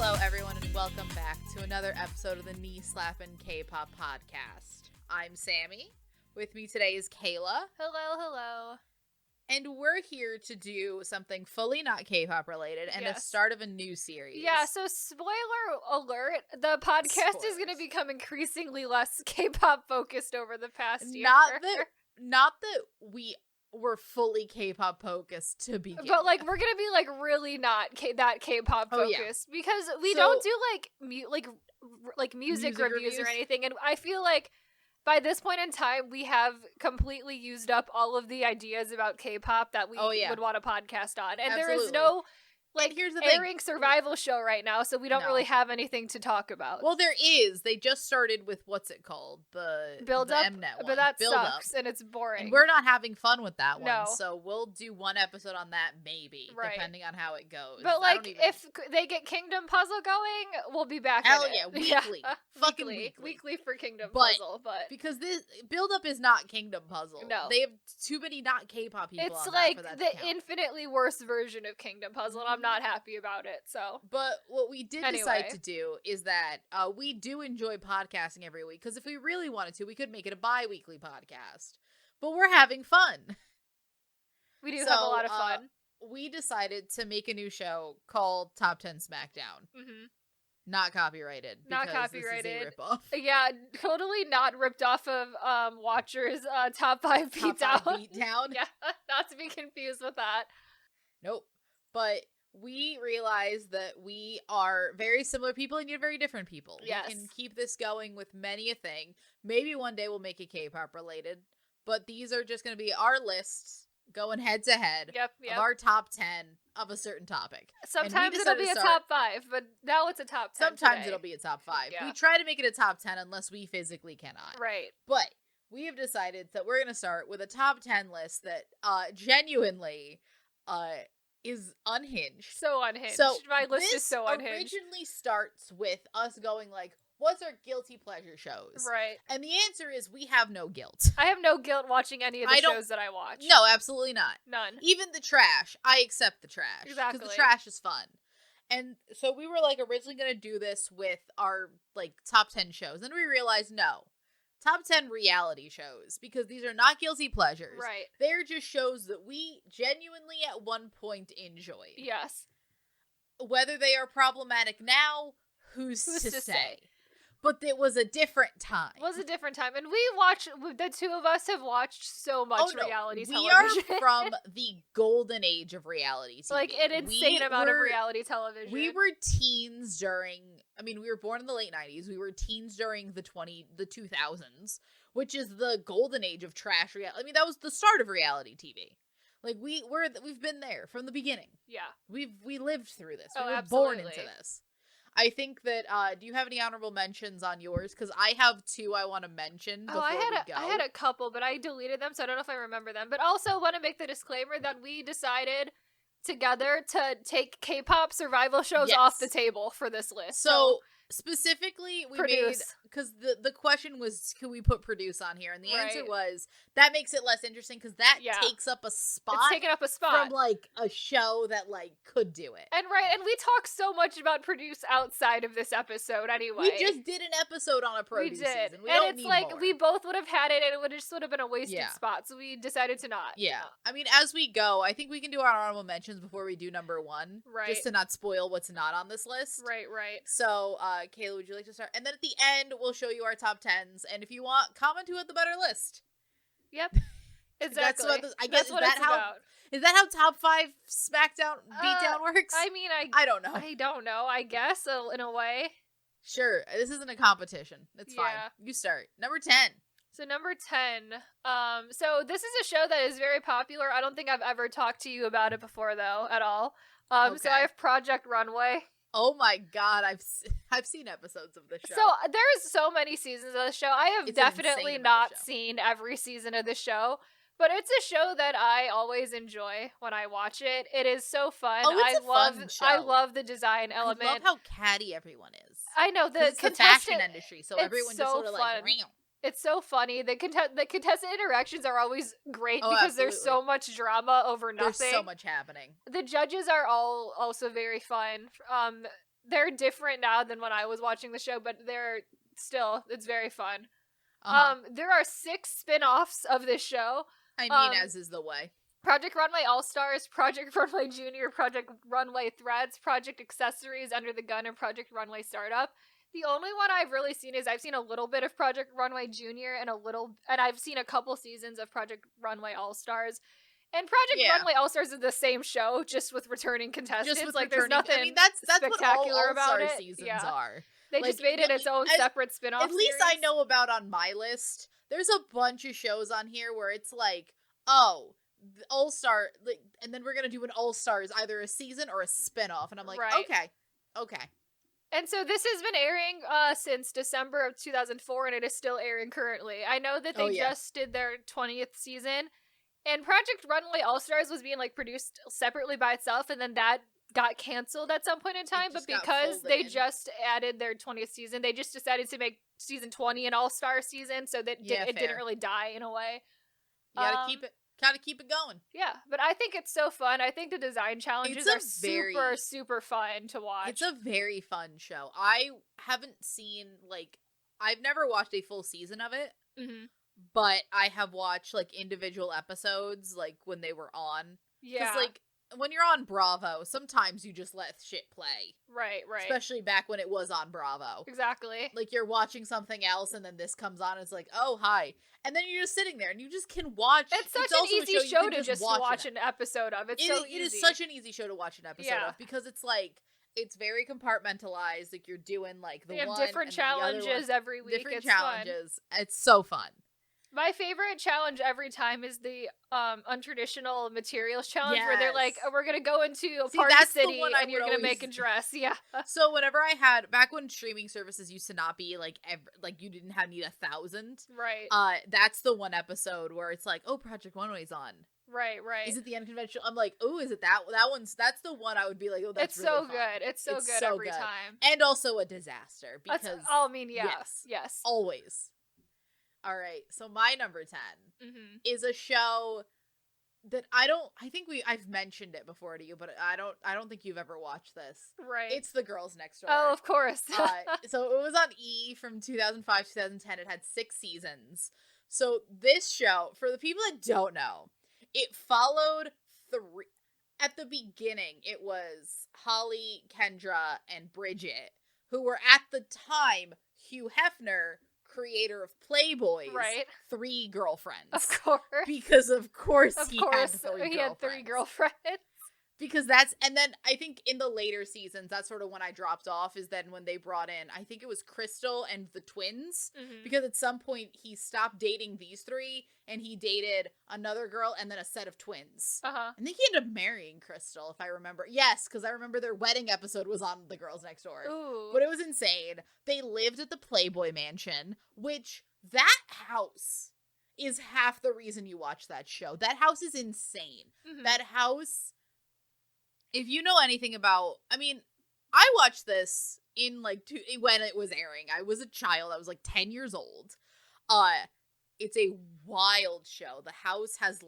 Hello, everyone, and welcome back to another episode of the Knee Slappin' K-Pop podcast. I'm Sammy. With me today is Kayla. Hello. And we're here to do something fully not K-pop related and the start of a new series. Yeah, so spoiler alert, the podcast is going to become increasingly less K-pop focused over the past year. Not that we were fully K-pop focused to begin but like with. we're gonna be like really not that K-pop focused because we don't do like music reviews or anything, and I feel like by this point in time we have completely used up all of the ideas about K-pop that we would want a podcast on, and there is no here's the airing survival show right now, so we don't really have anything to talk about. Well, there is. They just started with what's it called? The Build Up, Mnet one. but that Build sucks Up. And it's boring. And we're not having fun with that one, no. So we'll do one episode on that maybe, depending on how it goes. But like, if they get Kingdom Puzzle going, we'll be back. Hell in yeah, it. weekly, fucking weekly for Kingdom Puzzle. But because this Build Up is not Kingdom Puzzle, no, they have too many not K-pop people. It's on like that for that the infinitely worse version of Kingdom Puzzle, and I'm not happy about it. So, but what we did decide to do is that we do enjoy podcasting every week, because if we really wanted to, we could make it a bi-weekly podcast. But we're having fun. We do have a lot of fun. We decided to make a new show called Top 10 SmackDown. Mm-hmm. Not copyrighted. Not copyrighted. This is a ripoff. Yeah, totally not ripped off of Watcher's Top 5 Beatdown. Top 5 Beatdown. Yeah, not to be confused with that. Nope. But we realize that we are very similar people and yet very different people. Yes. We can keep this going with many a thing. Maybe one day we'll make it K-pop related. But these are just going to be our lists going head to head of our top 10 of a certain topic. Sometimes it'll be a top 5, but now it's a top 10. Sometimes it'll be a top 5. Yeah. We try to make it a top 10 unless we physically cannot. Right. But we have decided that we're going to start with a top 10 list that genuinely is unhinged. So unhinged. So my list is so unhinged. Originally starts with us going like, what's our guilty pleasure shows? Right. And the answer is we have no guilt. I have no guilt watching any of the shows that I watch. No, absolutely not. None. Even the trash. I accept the trash. Exactly. Because the trash is fun. And so we were like originally going to do this with our like top 10 shows. And we realized no. Top 10 reality shows, because these are not guilty pleasures. Right. They're just shows that we genuinely at one point enjoyed. Yes. Whether they are problematic now, who's to say? But it was a different time. It was a different time. And the two of us have watched so much reality television. We are from the golden age of reality TV. Like an insane amount of reality television. We were teens we were born in the late 90s. We were teens during the 2000s, which is the golden age of trash reality. I mean, that was the start of reality TV. Like we've been there from the beginning. Yeah. We lived through this. Oh, we were absolutely. born into this. I think that, do you have any honorable mentions on yours? Because I have two I want to mention before we go. I had a couple, but I deleted them, so I don't know if I remember them. But also want to make the disclaimer that we decided together to take K-pop survival shows off the table for this list. So specifically, we made, because the question was, can we put produce on here? And the answer was, that makes it less interesting because that takes up a spot. It's taking up a spot. From, like, a show that, like, could do it. And we talk so much about produce outside of this episode anyway. We just did an episode on a produce season. And it's like, more. We both would have had it and it would have just would have been a wasted spot. So we decided to not. Yeah. I mean, as we go, I think we can do our honorable mentions before we do number 1. Right. Just to not spoil what's not on this list. Right. So, Kayla, would you like to start? And then at the end, we'll show you our top 10s. And if you want, comment who had the better list. Yep. Exactly. Is that how top 5 SmackDown Beatdown works? I mean, I don't know. I don't know. I guess in a way. Sure. This isn't a competition. It's fine. You start. Number 10. So number 10. So this is a show that is very popular. I don't think I've ever talked to you about it before though, at all. So I have Project Runway. Oh my god, I've seen episodes of the show. So there's so many seasons of the show. I have definitely not seen every season of the show, but it's a show that I always enjoy when I watch it. It is so fun. I love the design element. I love how catty everyone is. I know it's the fashion industry, so everyone just sort of like. It's so funny. The contestant interactions are always great because there's so much drama over nothing. There's so much happening. The judges are all also very fun. they're different now than when I was watching the show, but it's very fun. There are 6 spin-offs of this show. I mean, as is the way. Project Runway All-Stars, Project Runway Junior, Project Runway Threads, Project Accessories, Under the Gun, and Project Runway Startup. The only one I've really seen is I've seen a little bit of Project Runway Junior and I've seen a couple seasons of Project Runway All-Stars. And Project Runway All-Stars is the same show, just with returning contestants. There's nothing that's spectacular what all about it. seasons are. They just made it its own separate spin-off At least series. I know about on my list. There's a bunch of shows on here where it's like, oh, All-Star, and then we're going to do an All-Stars, either a season or a spin-off. And I'm like, okay. And so this has been airing since December of 2004, and it is still airing currently. I know that they just did their 20th season, and Project Runway All-Stars was being produced separately by itself, and then that got canceled at some point in time. But because they just added their 20th season, they just decided to make season 20 an All-Star season, so that it didn't really die in a way. You gotta keep it going. Yeah, but I think it's so fun. I think the design challenges are super, super fun to watch. It's a very fun show. I haven't seen, I've never watched a full season of it, but I have watched, individual episodes, when they were on. Yeah. Because, when you're on Bravo, sometimes you just let shit play. Right. Especially back when it was on Bravo. Exactly. You're watching something else, and then this comes on, and it's like, oh, hi. And then you're just sitting there, and you just can watch. It's such an easy show to just watch an episode of. It's so easy. It is such an easy show to watch an episode of, because it's it's very compartmentalized. You're doing they have different challenges every week. Different challenges. Fun. It's so fun. My favorite challenge every time is the untraditional materials challenge, where they're like, oh, we're gonna go into a party city and you're gonna make a dress. Yeah. So whenever back when streaming services used to not be you didn't need 1,000. Right. That's the one episode where it's like, oh, Project Runway's on. Right. Is it the unconventional? I'm like, oh, is it that one's? That's the one I would be like, oh, that's really so fun. Good. It's so good every time. And also a disaster because. Yes. Always. All right, so my number 10 is a show that I've mentioned it before to you, but I don't think you've ever watched this. Right. It's The Girls Next Door. Oh, of course. So it was on E! From 2005 to 2010. It had 6 seasons. So this show, for the people that don't know, it followed 3. At the beginning, it was Holly, Kendra, and Bridget, who were at the time Hugh Hefner, creator of Playboy's 3 girlfriends. Of course. Because of course he had 3 girlfriends. Because and then I think in the later seasons, that's sort of when I dropped off, is then when they brought in, I think it was Crystal and the twins, because at some point he stopped dating these 3 and he dated another girl and then a set of twins. I think he ended up marrying Crystal, if I remember. Yes, because I remember their wedding episode was on The Girls Next Door. Ooh. But it was insane. They lived at the Playboy Mansion, which that house is half the reason you watch that show. That house is insane. That house... If you know anything about, I watched this in when it was airing. I was a child. I was 10 years old. It's a wild show. The house has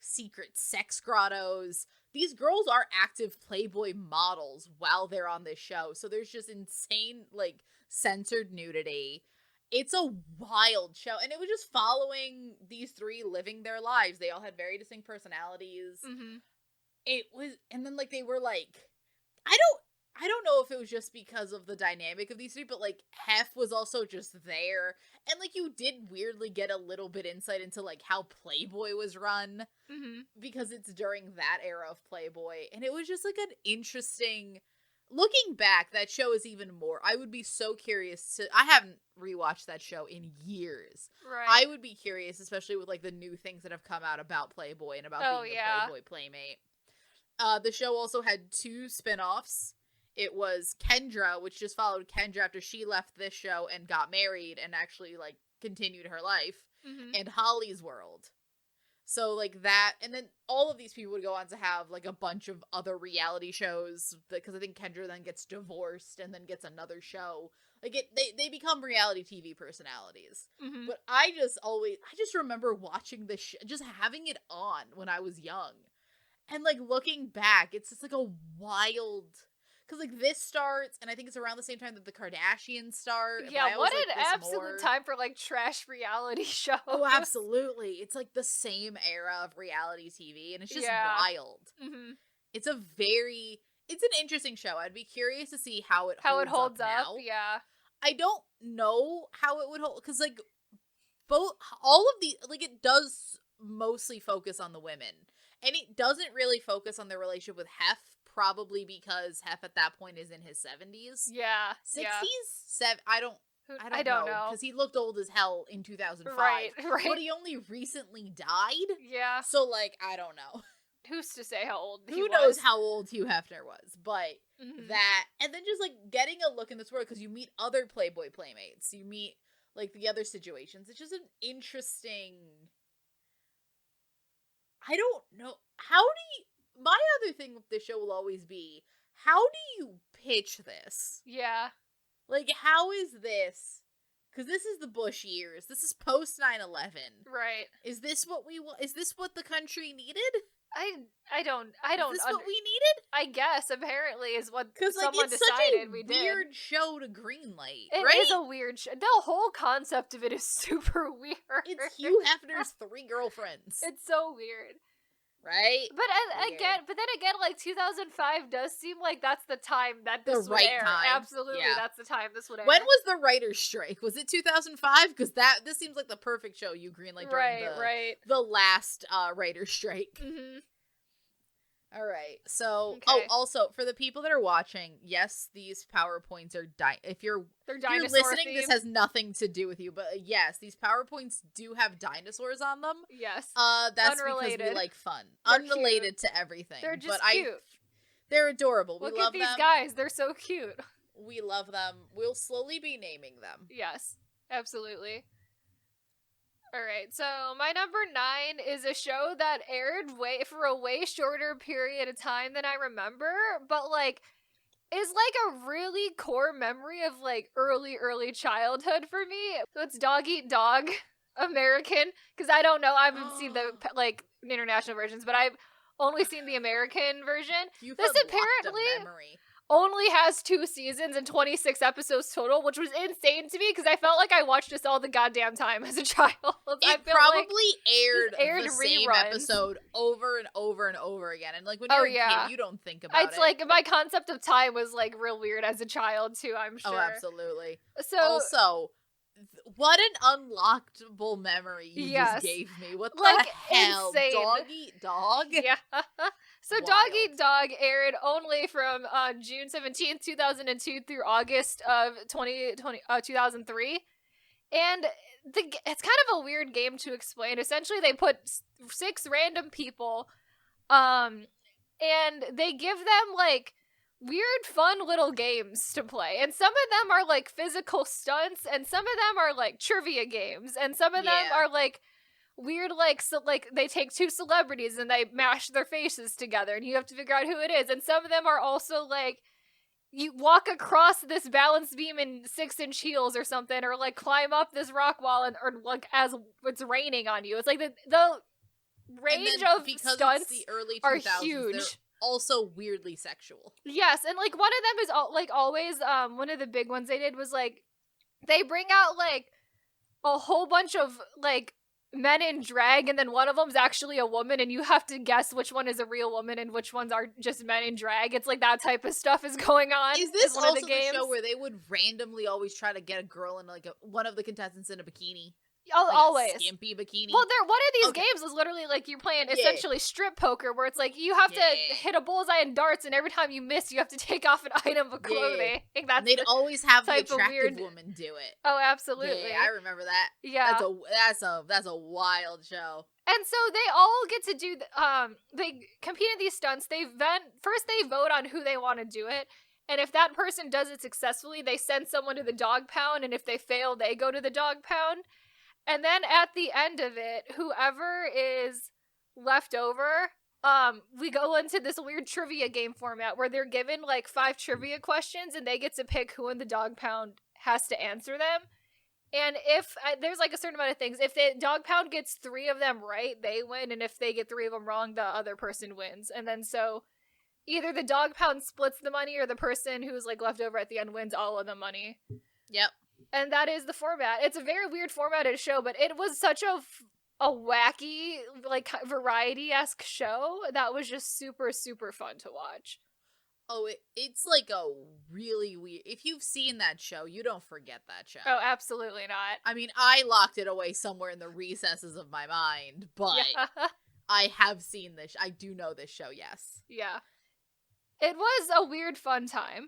secret sex grottos. These girls are active Playboy models while they're on this show. So there's just insane censored nudity. It's a wild show. And it was just following these 3 living their lives. They all had very distinct personalities. It was, and then they were I don't know if it was just because of the dynamic of these 3, but Hef was also just there, and you did weirdly get a little bit insight into how Playboy was run, because it's during that era of Playboy, and it was just an interesting. Looking back, that show is even more. I would be so curious to. I haven't rewatched that show in years. Right. I would be curious, especially with the new things that have come out about Playboy and about being a Playboy playmate. The show also had 2 spin-offs. It was Kendra, which just followed Kendra after she left this show and got married and actually continued her life, and Holly's World. So that, and then all of these people would go on to have a bunch of other reality shows, because I think Kendra then gets divorced and then gets another show. They become reality TV personalities. But I just remember watching this just having it on when I was young. And looking back, it's just a wild, because like this starts, and I think it's around the same time that the Kardashians start. Yeah, what an absolute time for like trash reality shows. Oh, absolutely! It's like the same era of reality TV, and it's just wild. Mm-hmm. It's an interesting show. I'd be curious to see how it holds up now. Yeah, I don't know how it would hold, because like all of the, like, it does mostly focus on the women, and it doesn't really focus on their relationship with Hef, probably because Hef at that point is in his 70s. Yeah. 60s? I don't know. Because he looked old as hell in 2005. Right. But he only recently died. Yeah. So, like, I don't know. Who's to say how old he was? Who knows how old Hugh Hefner was, but that, and then just, like, getting a look in this world, because you meet other Playboy playmates, you meet, like, the other situations. It's just an interesting, I don't know, my other thing with this show will always be, how do you pitch this? Yeah. Like, how is this? Because this is the Bush years. This is post 9/11. Right. Is this what we want? Is this what the country needed? I don't. Is this what we needed? I guess apparently is what someone it's decided such a we did. Weird show to greenlight. It right? is a weird show. The whole concept of it is super weird. It's Hugh Hefner's 3 girlfriends. It's so weird. Right? But then again, like 2005 does seem like that's the time that this would air. Time. Absolutely, that's the time this would air. When was the writer's strike? Was it 2005? Because this seems like the perfect show you greenlight during the last writer's strike. Mm-hmm. All right. So, also for the people that are watching, yes, these PowerPoints are if you're listening, this has nothing to do with you, but yes, these PowerPoints do have dinosaurs on them. Yes. That's unrelated. Because we like fun. They're unrelated cute. To everything. They're just cute. They're adorable. Look we love at these them. guys. They're so cute. We love them. We'll slowly be naming them. Yes. Absolutely. Alright, so my number 9 is a show that aired for a way shorter period of time than I remember, but, like, is, like, a really core memory of, like, early childhood for me. So it's Doggy Dog, American, because I don't know, I haven't seen the, like, international versions, but I've only seen the American version. This apparently only has 2 seasons and 26 episodes total, which was insane to me because I felt like I watched this all the goddamn time as a child. It probably aired the same episode over and over and over again. And like when you're a kid, you don't think about it. It's like my concept of time was like real weird as a child too, I'm sure. Oh, absolutely. So also, what an unlockable memory you just gave me. What the hell? Insane. Doggy Dog? Yeah. So wild. Doggy Dog aired only from June 17th, 2002 through August of 2003. And it's kind of a weird game to explain. Essentially, they put 6 random people and they give them like weird fun little games to play, and some of them are like physical stunts, and some of them are like trivia games, and some of them are like weird, like they take 2 celebrities and they mash their faces together and you have to figure out who it is, and some of them are also like you walk across this balance beam in 6-inch heels or something, or like climb up this rock wall or like as it's raining on you. It's like the range of stunts the early 2000s, are huge. Also weirdly sexual. Yes, and like one of them is like always one of the big ones they did was like they bring out like a whole bunch of like men in drag, and then one of them's actually a woman, and you have to guess which one is a real woman and which ones are just men in drag. It's like that type of stuff is going on. Is this also the show where they would randomly always try to get a girl in like one of the contestants in a bikini? Like always a skimpy bikini. Well, one of these games is literally like you're playing essentially strip poker, where it's like you have to hit a bullseye in darts, and every time you miss, you have to take off an item of clothing. And they'd always have the attractive woman do it. Oh, absolutely. Yeah, I remember that. Yeah, that's a wild show. And so they all get to do. They compete in these stunts. First they vote on who they want to do it. And if that person does it successfully, they send someone to the dog pound, and if they fail, they go to the dog pound. And then at the end of it, whoever is left over, we go into this weird trivia game format where they're given like 5 trivia questions and they get to pick who in the dog pound has to answer them. And if there's like a certain amount of things, if the dog pound gets 3 of them right, they win. And if they get 3 of them wrong, the other person wins. And then so either the dog pound splits the money or the person who's like left over at the end wins all of the money. Yep. And that is the format. It's a very weird formatted show, but it was such a wacky, like, variety-esque show that was just super, super fun to watch. Oh, it's like a really weird... If you've seen that show, you don't forget that show. Oh, absolutely not. I mean, I locked it away somewhere in the recesses of my mind, but I have seen this. I do know this show, yes. Yeah. It was a weird, fun time.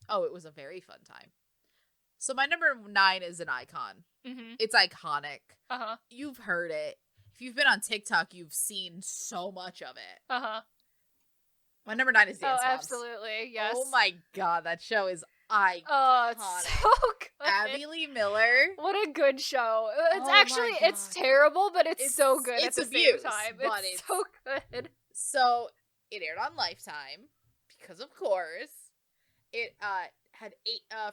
Oh, it was a very fun time. So my number 9 is an icon. Mm-hmm. It's iconic. Uh-huh. You've heard it. If you've been on TikTok, you've seen so much of it. Uh-huh. My number 9 is Dance Moms. Absolutely, yes. Oh my god, that show is iconic. Oh, it's so good. Abby Lee Miller. What a good show. It's terrible, but it's so good at the same time. It's so good. So, it aired on Lifetime, because of course. It had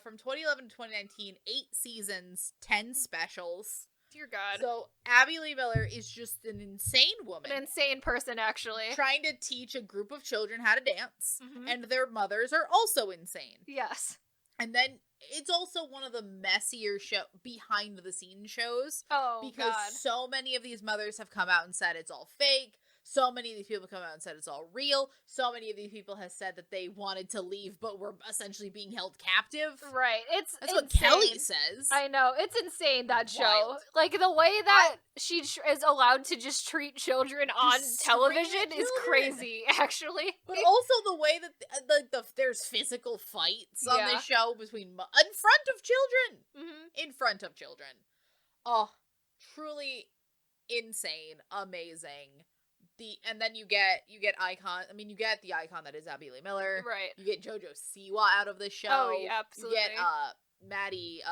from 2011 to 2019, 8 seasons, 10 specials. Dear God. So, Abby Lee Miller is just an insane woman. An insane person, actually. Trying to teach a group of children how to dance. Mm-hmm. And their mothers are also insane. Yes. And then, it's also one of the messier behind-the-scenes shows. Oh, because so many of these mothers have come out and said it's all fake. So many of these people come out and said it's all real. So many of these people have said that they wanted to leave, but were essentially being held captive. Right. That's what Kelly says. I know. It's insane, that show. Wild. Like, the way that she is allowed to just treat children on television is crazy, actually. But also the way that there's physical fights on this show between in front of children. Mm-hmm. In front of children. Oh, truly insane. Amazing. And then you get icon. I mean, you get the icon that is Abby Lee Miller. Right. You get JoJo Siwa out of this show. Oh, yeah, absolutely. You get Maddie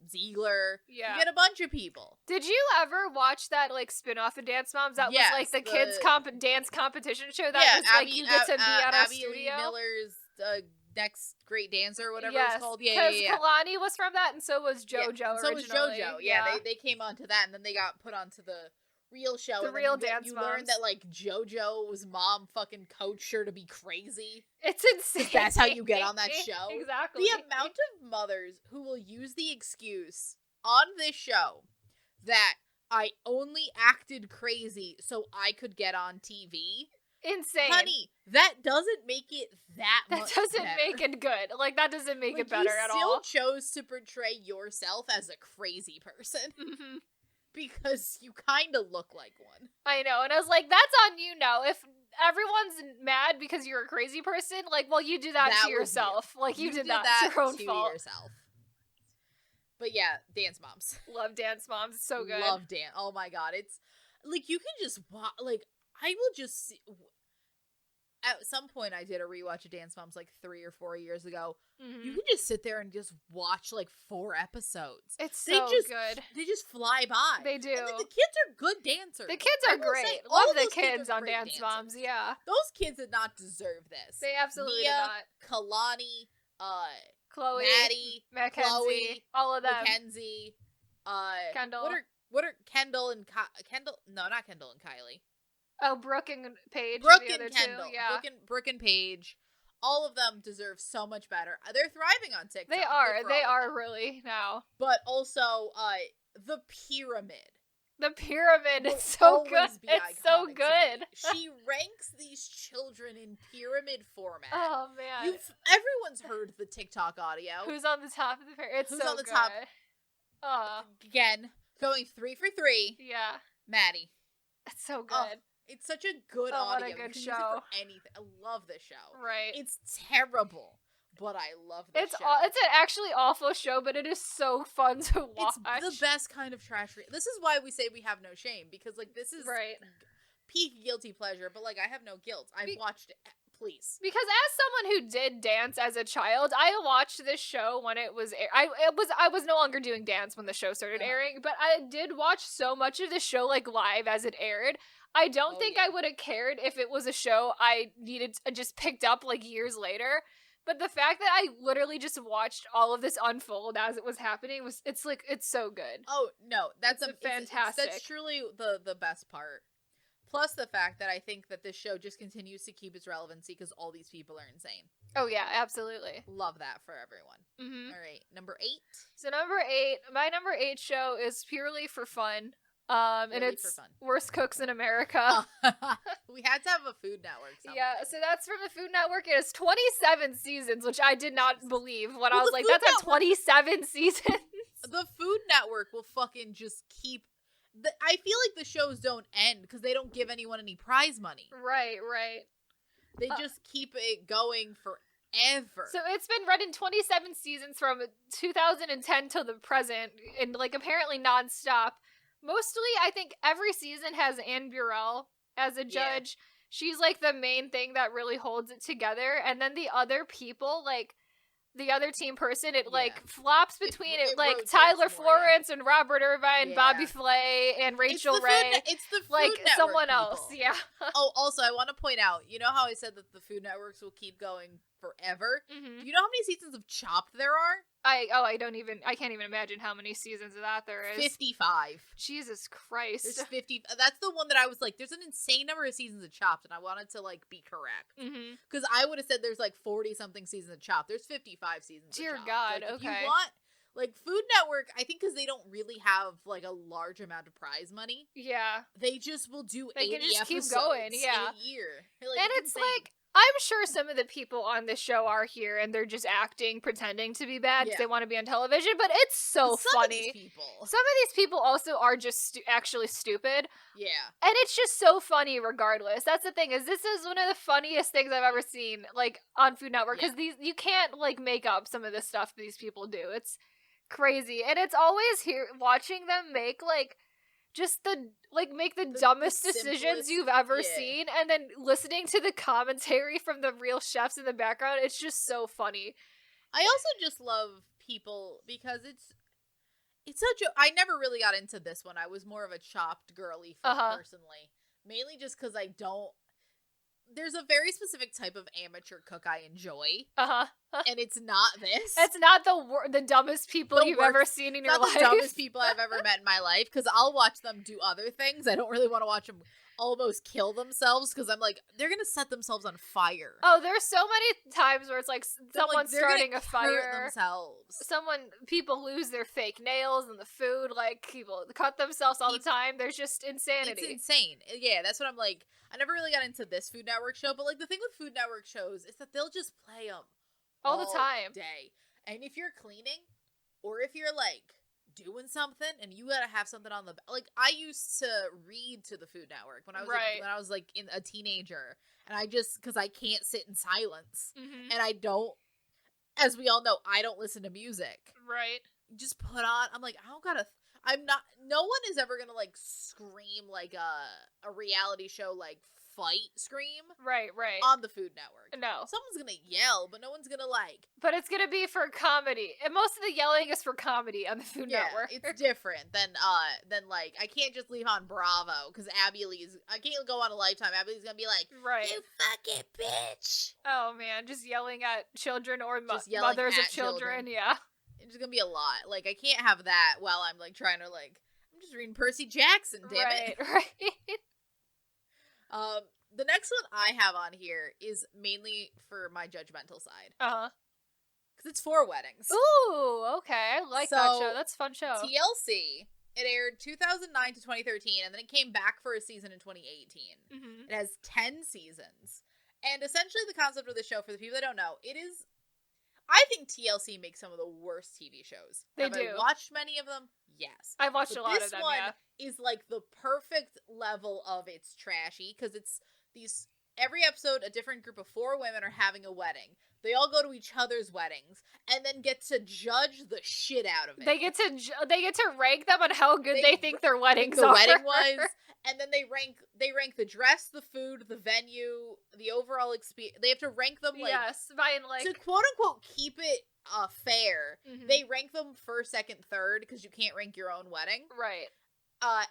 Ziegler. Yeah. You get a bunch of people. Did you ever watch that, like, spin-off of Dance Moms? That was, like, the kids' dance competition show that was, Abby, like, you get to be at a Abby studio? Lee Miller's Next Great Dancer, or whatever it's called. Yeah, because Kalani was from that, and so was JoJo originally. So was JoJo. Yeah, they came onto that, and then they got put onto the real show. The real Dance You Moms. learned that, like, JoJo's mom fucking coached her to be crazy. It's insane. That's how you get on that show. Exactly. The amount of mothers who will use the excuse on this show that I only acted crazy so I could get on TV. Insane. Honey, that doesn't make it that much That doesn't better. make it good. Like, that doesn't make it better at all. You still chose to portray yourself as a crazy person. Mm-hmm. Because you kind of look like one. I know, and I was like, that's on you now. If everyone's mad because you're a crazy person, like, well, you do that to yourself. Like, you did that. It's your own fault. Yourself. But yeah, Dance Moms. Love Dance Moms. It's so good. Love dance. Oh my god. It's, like, you can just watch, like, I will just see, at some point I did a rewatch of Dance Moms like 3 or 4 years ago. Mm-hmm. You can just sit there and just watch like 4 episodes. It's so good. They just fly by. They do. And the kids are good dancers. The kids are great. Love the kids on Dance Moms, yeah. Those kids did not deserve this. They absolutely Mia, did not. Kalani, Chloe, Maddie, Mackenzie, Chloe, all of them. Mackenzie, Kendall. What are Kendall and Kendall? No, not Kendall and Kylie. Oh, Brooke and Paige. Brooke the other and Kendall. Two. Yeah. Brooke and Paige. All of them deserve so much better. They're thriving on TikTok. They are. They are really now. But also, the pyramid. The pyramid is so good. It's so good. She ranks these children in pyramid format. Oh man. Everyone's heard the TikTok audio. Who's on the top of the pyramid? Who's on the top? Again, going 3 for 3. Yeah. Maddie. It's so good. It's such a good audio. What a good show. For anything. I love this show. Right. It's terrible, but I love this show. It's an actually awful show, but it is so fun to watch. It's the best kind of trash. This is why we say we have no shame, because, like, this is peak guilty pleasure, but, like, I have no guilt. I've watched it. Please. Because as someone who did dance as a child, I watched this show when it was I was no longer doing dance when the show started airing, but I did watch so much of the show, like, live as it aired. I don't think I would have cared if it was a show I needed just picked up, like, years later. But the fact that I literally just watched all of this unfold as it was happening it's so good. Oh no, that's fantastic. That's truly the best part. Plus the fact that I think that this show just continues to keep its relevancy because all these people are insane. Oh, yeah, absolutely. Love that for everyone. Mm-hmm. All right, number 8. So my number 8 show is purely for fun. And it's Worst Cooks in America. We had to have a Food Network something. Yeah, so that's from the Food Network. It has 27 seasons, which I did not believe when I was like, that's at 27 seasons. The Food Network will fucking just keep... I feel like the shows don't end because they don't give anyone any prize money. Right. They just keep it going forever. So it's been running 27 seasons from 2010 till the present, and like apparently nonstop. Mostly, I think every season has Anne Burrell as a judge. Yeah. She's like the main thing that really holds it together, and then the other people, like the other team person, it like flops between it like Tyler Florence and Robert Irvine, Bobby Flay, and Rachel Ray. It's the Food like Network someone people. else, yeah. Oh, also, I want to point out, you know how I said that the Food Networks will keep going forever? Mm-hmm. Do you know how many seasons of Chopped there are? I can't even imagine how many seasons of that there is. 55. Jesus Christ. There's 50. That's the one that I was like, there's an insane number of seasons of Chopped, and I wanted to like be correct. Because I would have said there's like 40-something seasons of Chopped. There's 55 seasons Dear of Chopped. God, like, okay. If you want, like, Food Network, I think because they don't really have like a large amount of prize money. Yeah. They just will do they 80 can just episodes keep going, in a year. Like, and it's like, I'm sure some of the people on this show are here and they're just acting, pretending to be bad because they want to be on television, but it's so funny. Some of these people also are just actually stupid. Yeah. And it's just so funny regardless. That's the thing, is this is one of the funniest things I've ever seen, like, on Food Network, because you can't, like, make up some of the stuff these people do. It's crazy. And it's always here watching them make, like, just make the dumbest decisions you've ever seen, and then listening to the commentary from the real chefs in the background. It's just so funny. I also just love people because it's such a... I never really got into this one. I was more of a Chopped girly personally. Mainly just because I don't... There's a very specific type of amateur cook I enjoy. And it's not this. It's not the dumbest people you've ever seen in your life. Not the dumbest people I've ever met in my life, because I'll watch them do other things. I don't really want to watch them almost kill themselves, because I'm like, they're going to set themselves on fire. Oh, there's so many times where it's like someone's starting a fire. People lose their fake nails in the food. Like, people cut themselves all the time. There's just insanity. It's insane. Yeah, that's what I'm like. I never really got into this Food Network show, but like the thing with Food Network shows is that they'll just play them all the time. Day. And if you're cleaning, or if you're like doing something and you gotta have something on the... Like, I used to read to the Food Network when I was like a teenager, and I just... Because I can't sit in silence. And I don't... As we all know, I don't listen to music. Right. Just put on... I'm like, I don't gotta... I'm not... No one is ever gonna, like, scream like a reality show, like, fight scream. Right. On the Food Network. No. Someone's gonna yell, but no one's gonna, like... But it's gonna be for comedy. And most of the yelling is for comedy on the Food Network. It's different than, like, I can't just leave on Bravo, because Abby Lee's... I can't go on a Lifetime. Abby Lee's gonna be like, you fucking bitch! Oh, man. Just yelling at children or mothers of children. Yeah. It's just gonna be a lot. Like, I can't have that while I'm, like, trying to, like... I'm just reading Percy Jackson, damn it. Right. The next one I have on here is mainly for my judgmental side. Because it's 4 weddings. Ooh, okay. I like that show. That's a fun show. TLC. It aired 2009 to 2013, and then it came back for a season in 2018. It has 10 seasons. And essentially the concept of the show, for the people that don't know, it is... I think TLC makes some of the worst TV shows. Have I watched many of them? Yes. I've watched a lot of them, This one is like the perfect level of it's trashy, because it's these... Every episode, a different group of 4 women are having a wedding. They all go to each other's weddings, and then get to judge the shit out of it. They get to rank them on how good they think their weddings are. The wedding was, and then they rank the dress, the food, the venue, the overall experience. They have to rank them to quote unquote keep it fair. They rank them first, second, third, because you can't rank your own wedding. Right.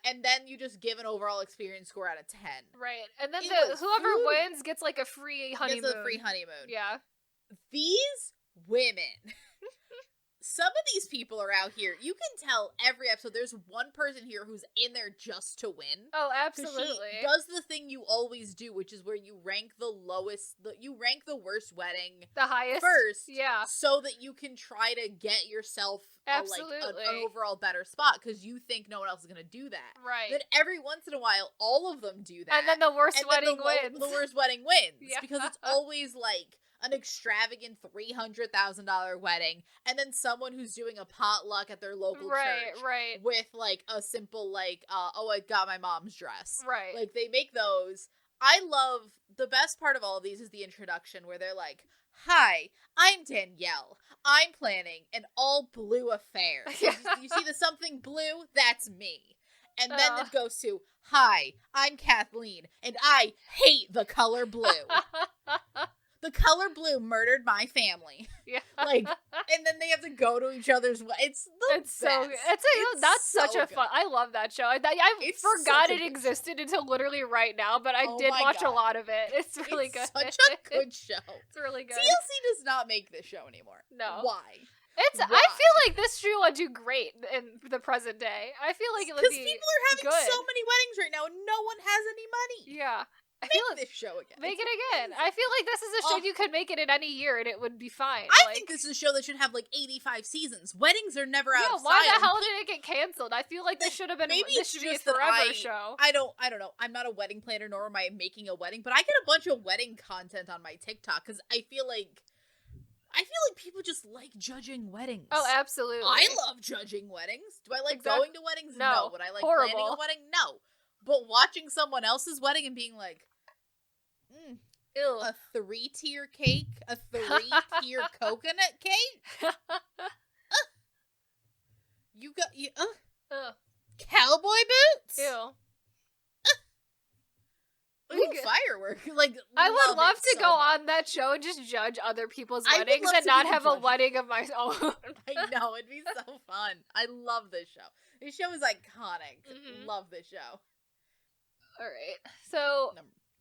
And then you just give an overall experience score out of 10. Right. And then whoever wins gets like a free honeymoon. Gets a free honeymoon. Yeah. These women some of these people are out here. You can tell every episode there's one person here who's in there just to win. Oh, absolutely. She does the thing you always do, which is where you rank you rank the worst wedding the highest first, yeah, so that you can try to get yourself an overall better spot, because you think no one else is going to do that. Right. Then every once in a while, all of them do that. And then the worst wedding wins. The worst wedding wins. Yeah. Because it's always like an extravagant $300,000 wedding, and then someone who's doing a potluck at their local church, right, with like a simple like, oh, I got my mom's dress, right. Like they make those. I love the best part of all of these is the introduction where they're like, "Hi, I'm Danielle. I'm planning an all blue affair. You see the something blue? That's me." And then it goes to, "Hi, I'm Kathleen, and I hate the color blue." The color blue murdered my family. Yeah. Like, and then they have to go to each other's. It's best. So that's so such a fun. I love that show. I forgot it existed until literally right now, but I did watch a lot of it. It's really good. Such a good show. It's really good. TLC does not make this show anymore. No. Why? I feel like this show would do great in the present day. I feel like it would be because people are having so many weddings right now, and no one has any money. Yeah. Make this show again. Make it again. I feel like this is a show you could make it in any year and it would be fine. I think this is a show that should have like 85 seasons. Weddings are never out of style. Why the hell did it get canceled? I feel like this should have been. Maybe this should be a forever show. I don't know. I'm not a wedding planner, nor am I making a wedding, but I get a bunch of wedding content on my TikTok because I feel like people just like judging weddings. Oh, absolutely. I love judging weddings. Do I like going to weddings? No. Would I like planning a wedding? No. But watching someone else's wedding and being like, ew. A 3-tier cake? A 3-tier coconut cake? You got cowboy boots? Ew. Ooh, firework. Like, I would love to go on that show and just judge other people's weddings and not have a wedding of my own. I know, it'd be so fun. I love this show. This show is iconic. Love this show. Alright, so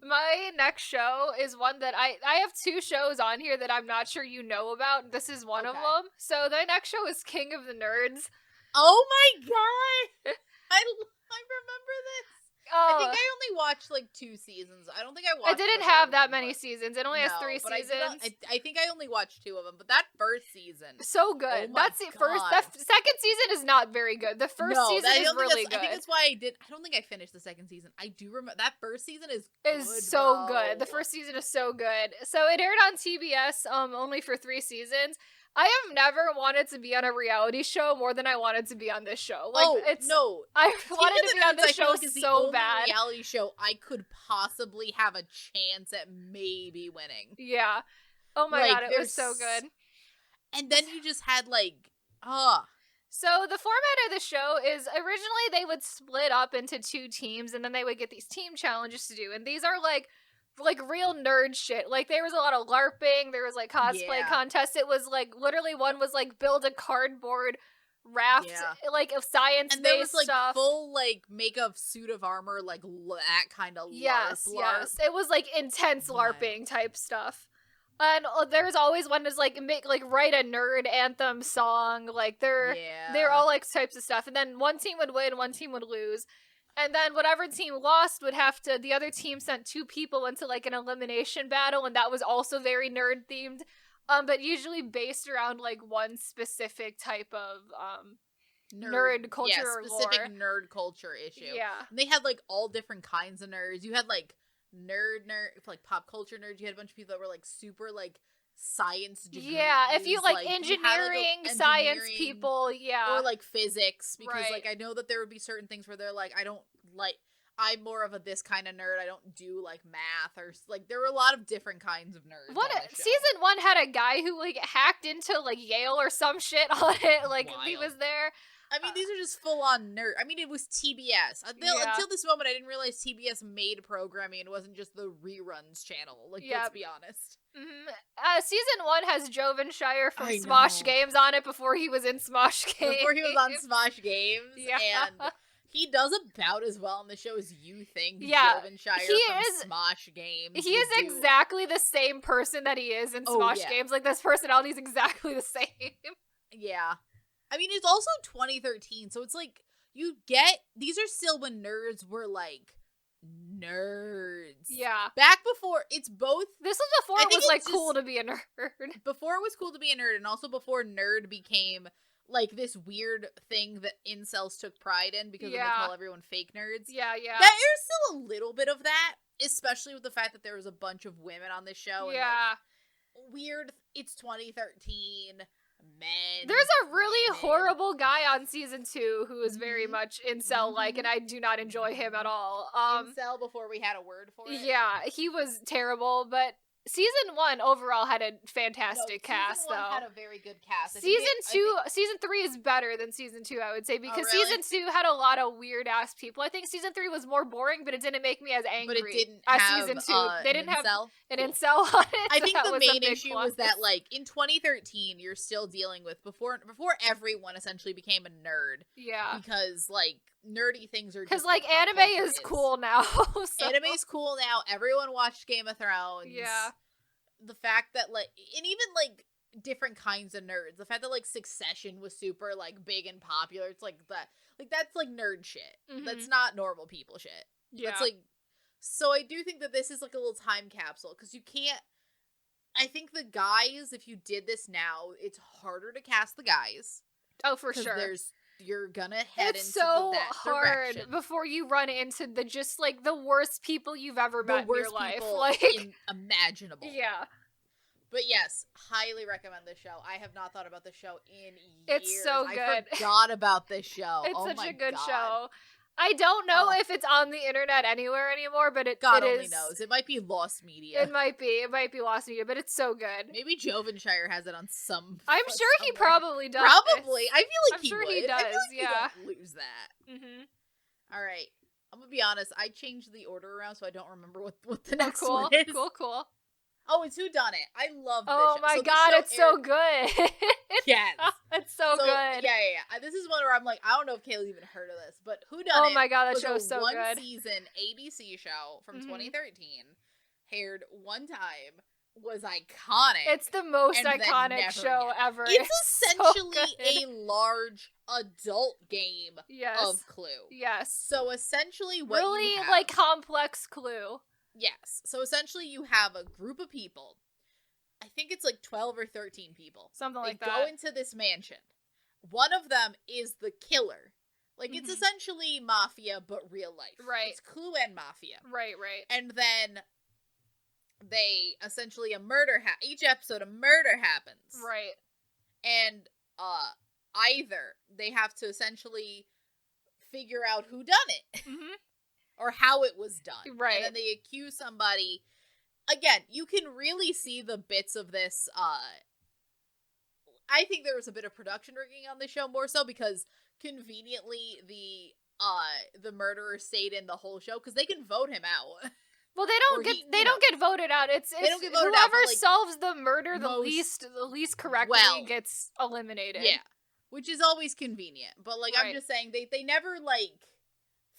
my next show is one that I have 2 shows on here that I'm not sure you know about. This is one of them. So the next show is King of the Nerds. Oh my god! I remember this. I think I only watched like 2 seasons. I don't think I watched. It didn't have that many seasons. It only has 3 seasons. I think I only watched 2 of them, but that first season, so good. That's it. That second season is not very good. The first season is really good. I think that's why I don't think I finished the second season. I do remember that first season is so good. The first season is so good. So it aired on TBS only for 3 seasons. I have never wanted to be on a reality show more than I wanted to be on this show. Like, I wanted to be on this show so bad. Reality show I could possibly have a chance at maybe winning. Yeah. Oh my god, it was so good. And then you just had So the format of the show is originally they would split up into 2 teams, and then they would get these team challenges to do, and these are like real nerd shit. Like there was a lot of LARPing, there was like cosplay contests. It was like literally one was like build a cardboard raft like of science-based and there was like stuff. Full like makeup suit of armor, like that kind of yes. It was like intense LARPing type stuff. And there's always one that's like write a nerd anthem song. Like they're all like types of stuff. And then one team would win, one team would lose. And then whatever team lost would have to, the other team sent 2 people into like an elimination battle, and that was also very nerd themed. But usually based around like one specific type of nerd culture or specific lore. Nerd culture issue. Yeah. And they had like all different kinds of nerds. You had like nerd, like pop culture nerds. You had a bunch of people that were like super like science degrees. Yeah, if you like engineering, science people, or like physics, because like I know that there would be certain things where they're like, I'm more of a this kind of nerd. I don't do like math or like there were a lot of different kinds of nerds. Season 1 had a guy who like hacked into like Yale or some shit on it. Like he was there. I mean, these are just full-on nerd. I mean, it was TBS. Until this moment, I didn't realize TBS made programming and it wasn't just the reruns channel. Like, let's be honest. Mm-hmm. Season 1 has Joven Shire from Smosh Games on it before he was in Smosh Games. Before he was on Smosh Games. And he does about as well on the show as you think Joven Shire from Smosh Games. He is exactly the same person that he is in Smosh Games. Like, this personality is exactly the same. Yeah. I mean, it's also 2013, so it's like, these are still when nerds were, like, nerds. Yeah. Back before, it's both. This was before it was, like, cool to be a nerd. Before it was cool to be a nerd, and also before nerd became, like, this weird thing that incels took pride in, because they call everyone fake nerds. Yeah. There's still a little bit of that, especially with the fact that there was a bunch of women on this show. And, like, weird, it's 2013, men. There's a really horrible guy on season 2 who is very much incel-like, and I do not enjoy him at all. Incel before we had a word for it? Yeah, he was terrible, but season 1 overall had a fantastic cast, though. Season 1 had a very good cast. Season 3 is better than season 2, I would say, because season 2 had a lot of weird-ass people. I think season 3 was more boring, but it didn't make me as angry. But it didn't have season 2. They didn't have an incel on it. I think the main issue was that, like, in 2013, you're still dealing with, before everyone essentially became a nerd. Yeah. Because, like, nerdy things are just because, like, anime is cool now. So. Anime's cool now. Everyone watched Game of Thrones. Yeah. The fact that, like, and even, like, different kinds of nerds. The fact that, like, Succession was super, like, big and popular. It's like that. Like, that's, like, nerd shit. Mm-hmm. That's not normal people shit. Yeah. That's, like, so I do think that this is, like, a little time capsule. Because you can't, I think the guys, if you did this now, it's harder to cast the guys. Oh, for sure. You're gonna head it's into so that hard direction. Before you run into the just like the worst people you've ever met in your life, like imaginable. Yeah, but yes, highly recommend this show. I have not thought about this show in years. It's so good. I forgot about this show. It's such a good show. I don't know if it's on the internet anywhere anymore, but God it only is. knows. It might be lost media. It might be lost media, but it's so good. Maybe Jovenshire has it on some. I'm sure he probably does. Probably. I feel like I'm sure he does. I feel like yeah. He won't lose that. Mm-hmm. All right. I'm gonna be honest. I changed the order around, so I don't remember what the next cool. one is. Cool. Oh, it's Whodunit. I love this show. Oh my god, it's so good. Yes. It's so good. Yeah. This is one where I'm like, I don't know if Kayla's even heard of this, but Whodunit. Oh my god, that was show is so good. One-season ABC show from 2013, aired one time, was iconic. It's the most iconic show ever. It's essentially a large adult game of Clue. Yes. So essentially what really, you have, like, complex Clue. Yes. So essentially you have a group of people. I think it's like 12 or 13 people. Something like that. They go into this mansion. One of them is the killer. Like, it's essentially Mafia, but real life. Right. It's Clue and Mafia. Right. And then they essentially, each episode a murder happens. Right. And either they have to essentially figure out who done it. Or how it was done. Right. And then they accuse somebody. Again, you can really see the bits of this. I think there was a bit of production rigging on this show, more so because conveniently the murderer stayed in the whole show because they can vote him out. Well, they don't get voted out. It's whoever solves the murder the least correctly gets eliminated. Yeah, which is always convenient. But like I'm just saying, they never like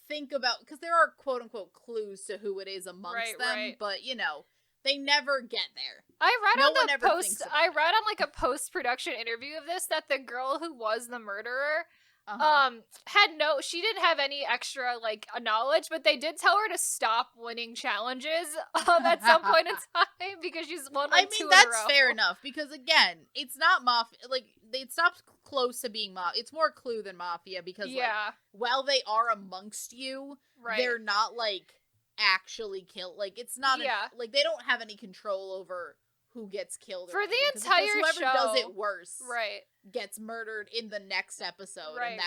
think about, because there are quote unquote clues to who it is amongst them, but you know. They never get there. I read on like a post-production interview of this that the girl who was the murderer she didn't have any extra like knowledge, but they did tell her to stop winning challenges at some point in time because she's won like two in a row. That's fair enough, because again, it's not Mafia. Like, it stops close to being Mafia. It's more Clue than Mafia because like, while they are amongst you, they're not like actually killed. Like, it's not like they don't have any control over who gets killed for the entire whoever show. Does it worse gets murdered in the next episode, and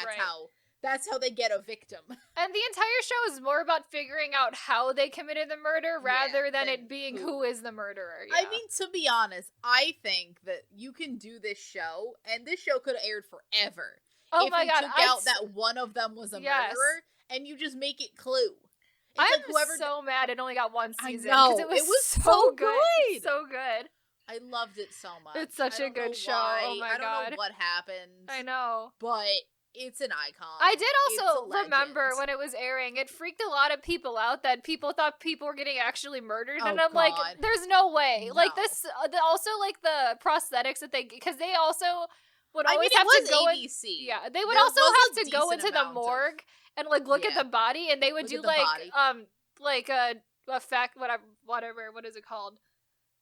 that's how they get a victim. And the entire show is more about figuring out how they committed the murder rather than it being who is the murderer. I mean, to be honest, I think that you can do this show, and this show could have aired forever if you took out that one of them was a murderer and you just make it Clue. I'm so mad it only got one season. I know. It was so good. So good. I loved it so much. It's such a good show. Oh my god. I don't know what happened. I know. But it's an icon. I did also remember when it was airing, it freaked a lot of people out that people thought people were getting actually murdered. And I'm like, there's no way. No. Like this, also like the prosthetics that because they also would always have to go ABC. Yeah, they would also have to go into the morgue and like look at the body, and they would do like a effect, whatever, what is it called?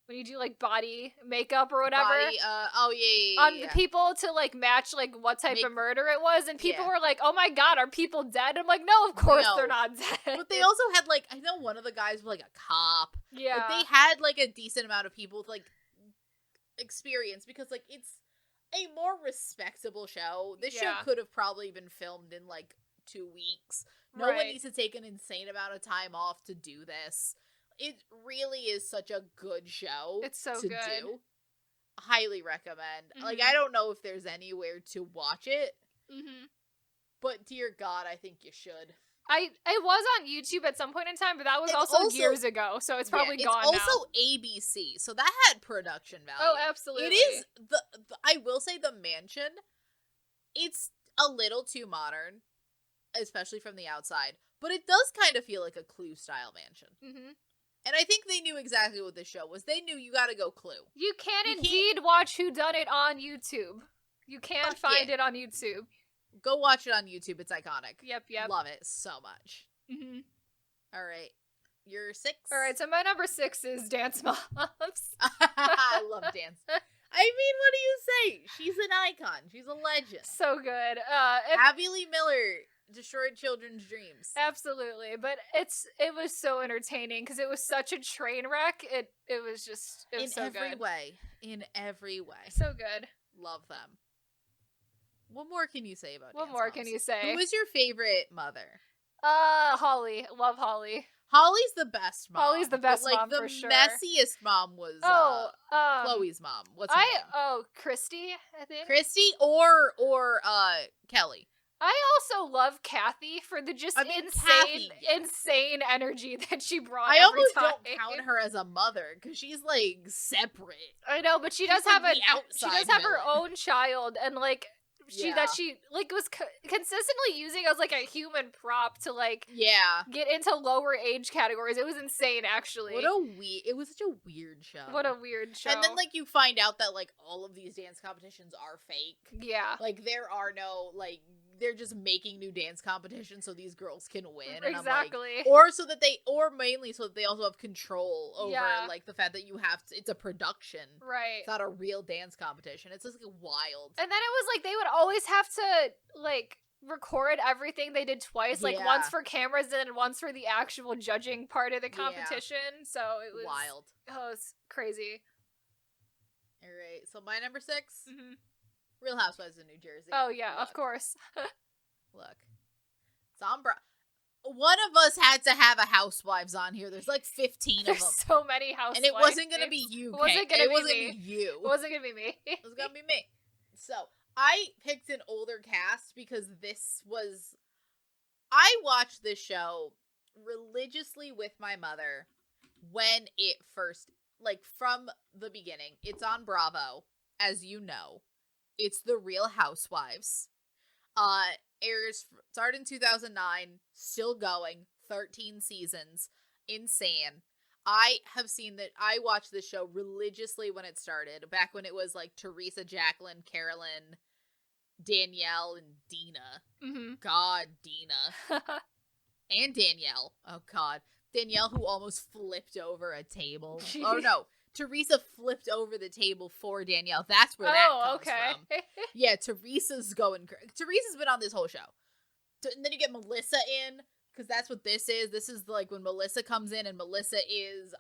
When you do like body makeup or whatever, on the people to like match like what type of murder it was, and people were like, "Oh my god, are people dead?" I'm like, "No, of course they're not dead." But they also had like, I know one of the guys was like a cop. Yeah, like, they had like a decent amount of people with like experience because like it's a more respectable show. This show could have probably been filmed in like 2 weeks. No one needs to take an insane amount of time off to do this. It really is such a good show. It's so good. Do. Highly recommend. Like, I don't know if there's anywhere to watch it, but dear God, I think you should. I was on YouTube at some point in time, but that was also years ago, so it's probably gone now. It's also ABC, so that had production value. Oh, absolutely. It is the I will say the mansion. It's a little too modern, especially from the outside, but it does kind of feel like a Clue style mansion. And I think they knew exactly what this show was. They knew you gotta go Clue. You can indeed watch Whodunit on YouTube. You can find it on YouTube. Go watch it on YouTube. It's iconic. Yep. Love it so much. All right. Your 6? All right, so my number 6 is Dance Moms. I love Dance. I mean, what do you say? She's an icon. She's a legend. So good. Abby Lee Miller destroyed children's dreams. Absolutely, but it was so entertaining because it was such a train wreck. It was so good. In every way. So good. Love them. What more can you say about What more can you say? Who is your favorite mother? Holly. Love Holly. Holly's the best mom. Holly's the best mom, for sure. The messiest mom was Chloe's mom. What's her name? Christy, I think. Christy or Kelly. I also love Kathy for the insane energy that she brought. I almost don't count her as a mother because she's like separate. I know, but she does have her own child, and like she was consistently using as like a human prop to like get into lower age categories. It was insane, actually. It was such a weird show. What a weird show. And then like you find out that like all of these dance competitions are fake. Yeah, like there are no like. They're just making new dance competitions so these girls can win. And exactly. or mainly so that they also have control over like the fact that it's a production. Right. It's not a real dance competition. It's just like wild. And then it was like they would always have to like record everything they did twice, like once for cameras and once for the actual judging part of the competition. So it was wild. Oh, it's crazy. All right. So my number 6. Real Housewives of New Jersey. Oh, yeah, of course. Look. One of us had to have a Housewives on here. There's like 15 of them. So many Housewives. And it wasn't going to be you, Kay. It wasn't going to be you. It wasn't going to be me. It was going to be me. So, I picked an older cast because I watched this show religiously with my mother when it first, like from the beginning. It's on Bravo, as you know. It's The Real Housewives. Started in 2009, still going, 13 seasons. Insane. I watched this show religiously when it started, back when it was like Teresa, Jacqueline, Carolyn, Danielle, and Dina. God, Dina. And Danielle. Oh, God. Danielle, who almost flipped over a table. Oh, no. Teresa flipped over the table for Danielle. That's where that comes from. Yeah, Teresa's been on this whole show. And then you get Melissa in, because that's what this is. This is like when Melissa comes in, and Melissa is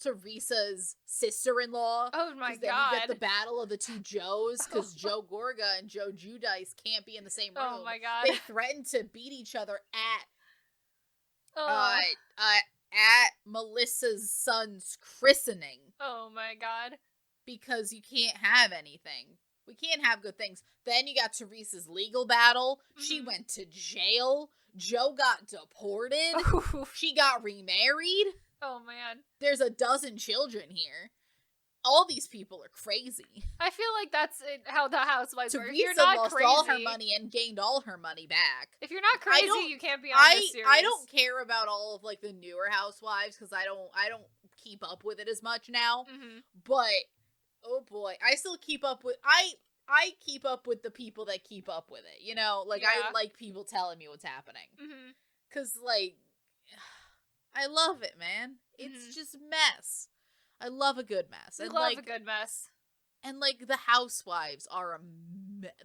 Teresa's sister-in-law. Oh my God. Then you get the battle of the two Joes, because Joe Gorga and Joe Giudice can't be in the same room. Oh my God. They threatened to beat each other at Melissa's son's christening. Oh my God. Because you can't have anything. We can't have good things. Then you got Teresa's legal battle. She went to jail. Joe got deported. She got remarried. Oh man. There's a dozen children here. All these people are crazy. I feel like that's how the Housewives work. Teresa lost all her money and gained all her money back. If you're not crazy, you can't be on this series. I don't care about all of like the newer Housewives because I don't keep up with it as much now. But oh boy, I still keep up with. I I keep up with the people that keep up with it, you know? Like, I like people telling me what's happening. Because, like, I love it, man. It's just mess. I love a good mess. I love a good mess. And, like, the Housewives are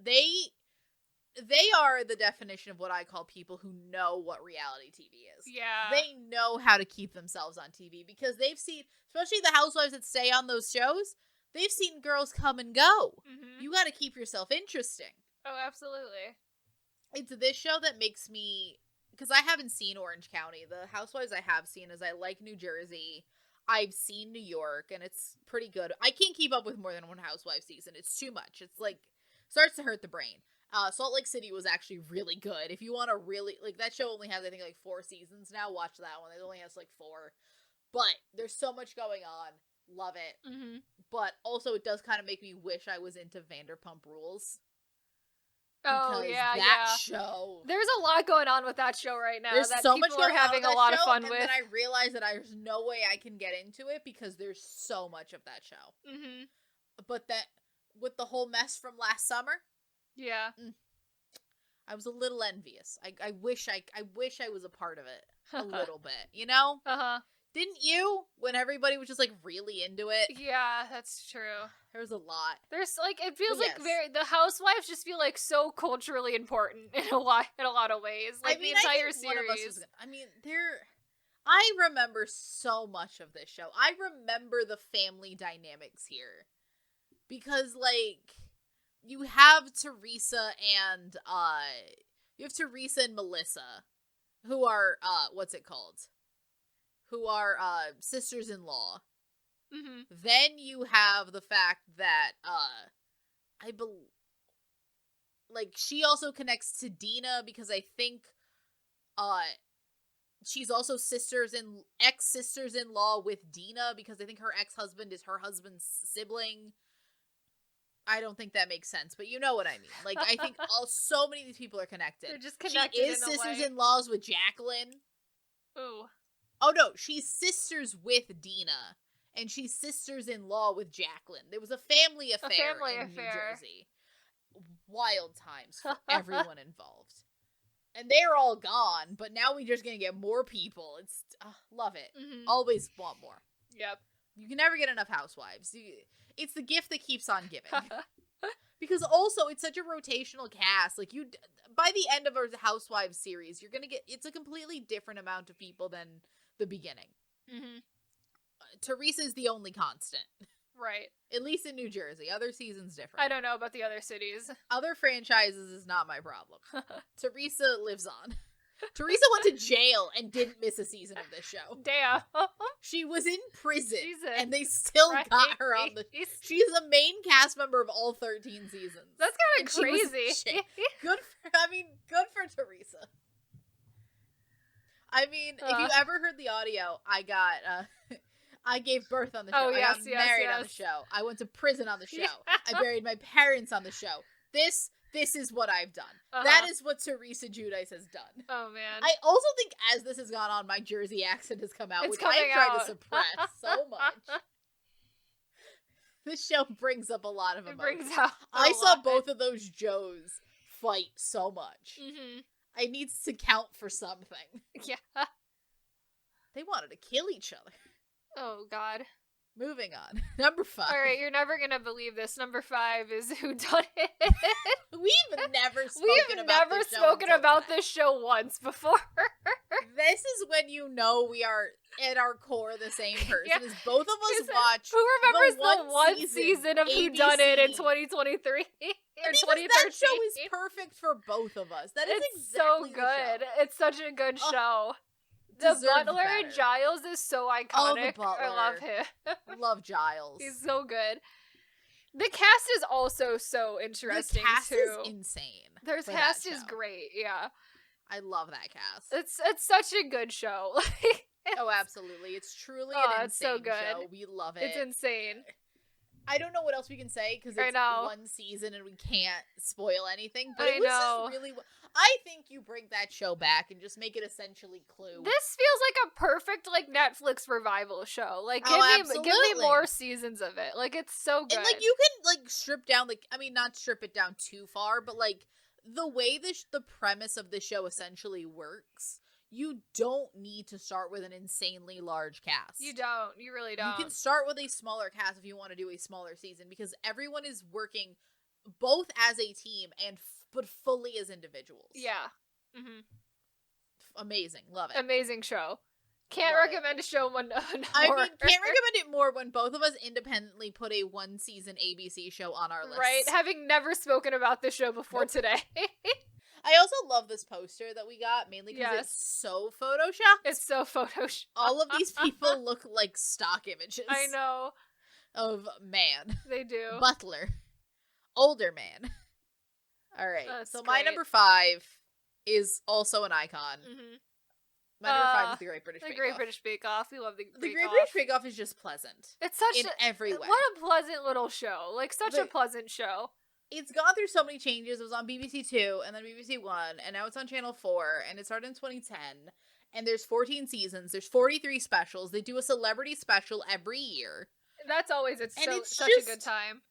they are the definition of what I call people who know what reality TV is. Yeah. They know how to keep themselves on TV because they've seen, especially the housewives that stay on those shows, they've seen girls come and go. You got to keep yourself interesting. Oh, absolutely. It's this show that makes me, because I haven't seen Orange County. The housewives I have seen is I like New Jersey. I've seen New York, and it's pretty good. I can't keep up with more than one housewife season. It's too much. It's like, starts to hurt the brain. Salt Lake City was actually really good. If you want to really, like, that show only has, I think, like 4 seasons now. Watch that one. It only has, like, 4. But there's so much going on. Love it. But also, it does kind of make me wish I was into Vanderpump Rules. Oh, yeah, that show. There's a lot going on with that show right now. There's that so people much going are having on a lot show, of fun and with. then I realized that there's no way I can get into it because there's so much of that show. But that, with the whole mess from last summer, yeah, I was a little envious. I wish I was a part of it a little bit, you know? Didn't you? When everybody was just, like, really into it? Yeah, that's true. There was a lot. There's, like, it feels like the housewives just feel, like, so culturally important in a lot of ways. Like, the entire series. I remember so much of this show. I remember the family dynamics here. Because, like, you have Teresa and Melissa, who are, what's it called? Who are sisters-in-law. Then you have the fact that she also connects to Dina because I think she's also ex-sisters-in-law with Dina because I think her ex-husband is her husband's sibling. I don't think that makes sense, but you know what I mean. Like, I think so many of these people are connected. They're just connected. She is sisters-in-laws with Jacqueline. Ooh. Oh, no, she's sisters with Dina, and she's sisters-in-law with Jacqueline. There was a family affair in New Jersey. Wild times for everyone involved. And they're all gone, but now we're just gonna get more people. It's, love it. Always want more. Yep. You can never get enough housewives. It's the gift that keeps on giving. Because also, it's such a rotational cast. Like, by the end of a Housewives series, you're gonna get, it's a completely different amount of people than the beginning. Teresa's the only constant. Right. At least in New Jersey. Other seasons different. I don't know about the other cities. Other franchises is not my problem. Teresa lives on. Teresa went to jail and didn't miss a season of this show. Damn. She was in prison and they still got her on the... She's the main cast member of all 13 seasons. That's kind of crazy. Good for Teresa. I mean, if you ever heard the audio, I gave birth on the show. I got married on the show. I went to prison on the show. I buried my parents on the show. This is what I've done. That is what Teresa Giudice has done. Oh, man. I also think as this has gone on, my Jersey accent has come out, which I've tried to suppress so much. This show brings up a lot of emotions. I saw both of those Joes fight so much. I needs to count for something. Yeah. They wanted to kill each other. Oh, God. Moving on. Number 5. All right, you're never going to believe this. Number 5 is Who Done It. We've never spoken about this show once before. This is when you know we are, at our core, the same person. As both of us watch. Who remembers the one season of Who Done It in 2023? Or 2013? That show is perfect for both of us. That is exactly so good. It's such a good show. The Butler and Giles is so iconic. Oh, the Butler. I love him. Love Giles. He's so good. The cast is also so interesting, The cast too. is insane. Their cast is great, yeah. I love that cast. It's such a good show. Oh, absolutely. It's truly an insane so good. show. We love it. It's insane. I don't know what else we can say because it's one season and we can't spoil anything. But it was just really. I think you bring that show back and just make it essentially Clue. This feels like a perfect like Netflix revival show. Like give me more seasons of it. Like it's so good. And like you can like strip down not strip it down too far, but like the way the premise of the show essentially works. You don't need to start with an insanely large cast. You don't. You really don't. You can start with a smaller cast if you want to do a smaller season because everyone is working both as a team but fully as individuals. Yeah. Mm-hmm. Amazing. Love it. Amazing show. Can't recommend a show one more. I mean, can't recommend it more when both of us independently put a one-season ABC show on our list. Right. Having never spoken about this show before today. I also love this poster that we got, mainly because it's so photoshopped. It's so photoshopped. All of these people look like stock images. I know. Of man. They do. Butler. Older man. All right. So great. my number 5 is also an icon. Mm-hmm. My number 5 is The Great British Bake Off. The Great British Bake Off. We love The Great Bake Off. The Great British Bake Off is just pleasant. It's such in every way. What a pleasant little show. Like, such a pleasant show. It's gone through so many changes. It was on BBC 2 and then BBC 1 and now it's on Channel 4 and it started in 2010 and there's 14 seasons. There's 43 specials. They do a celebrity special every year. That's always such a good time.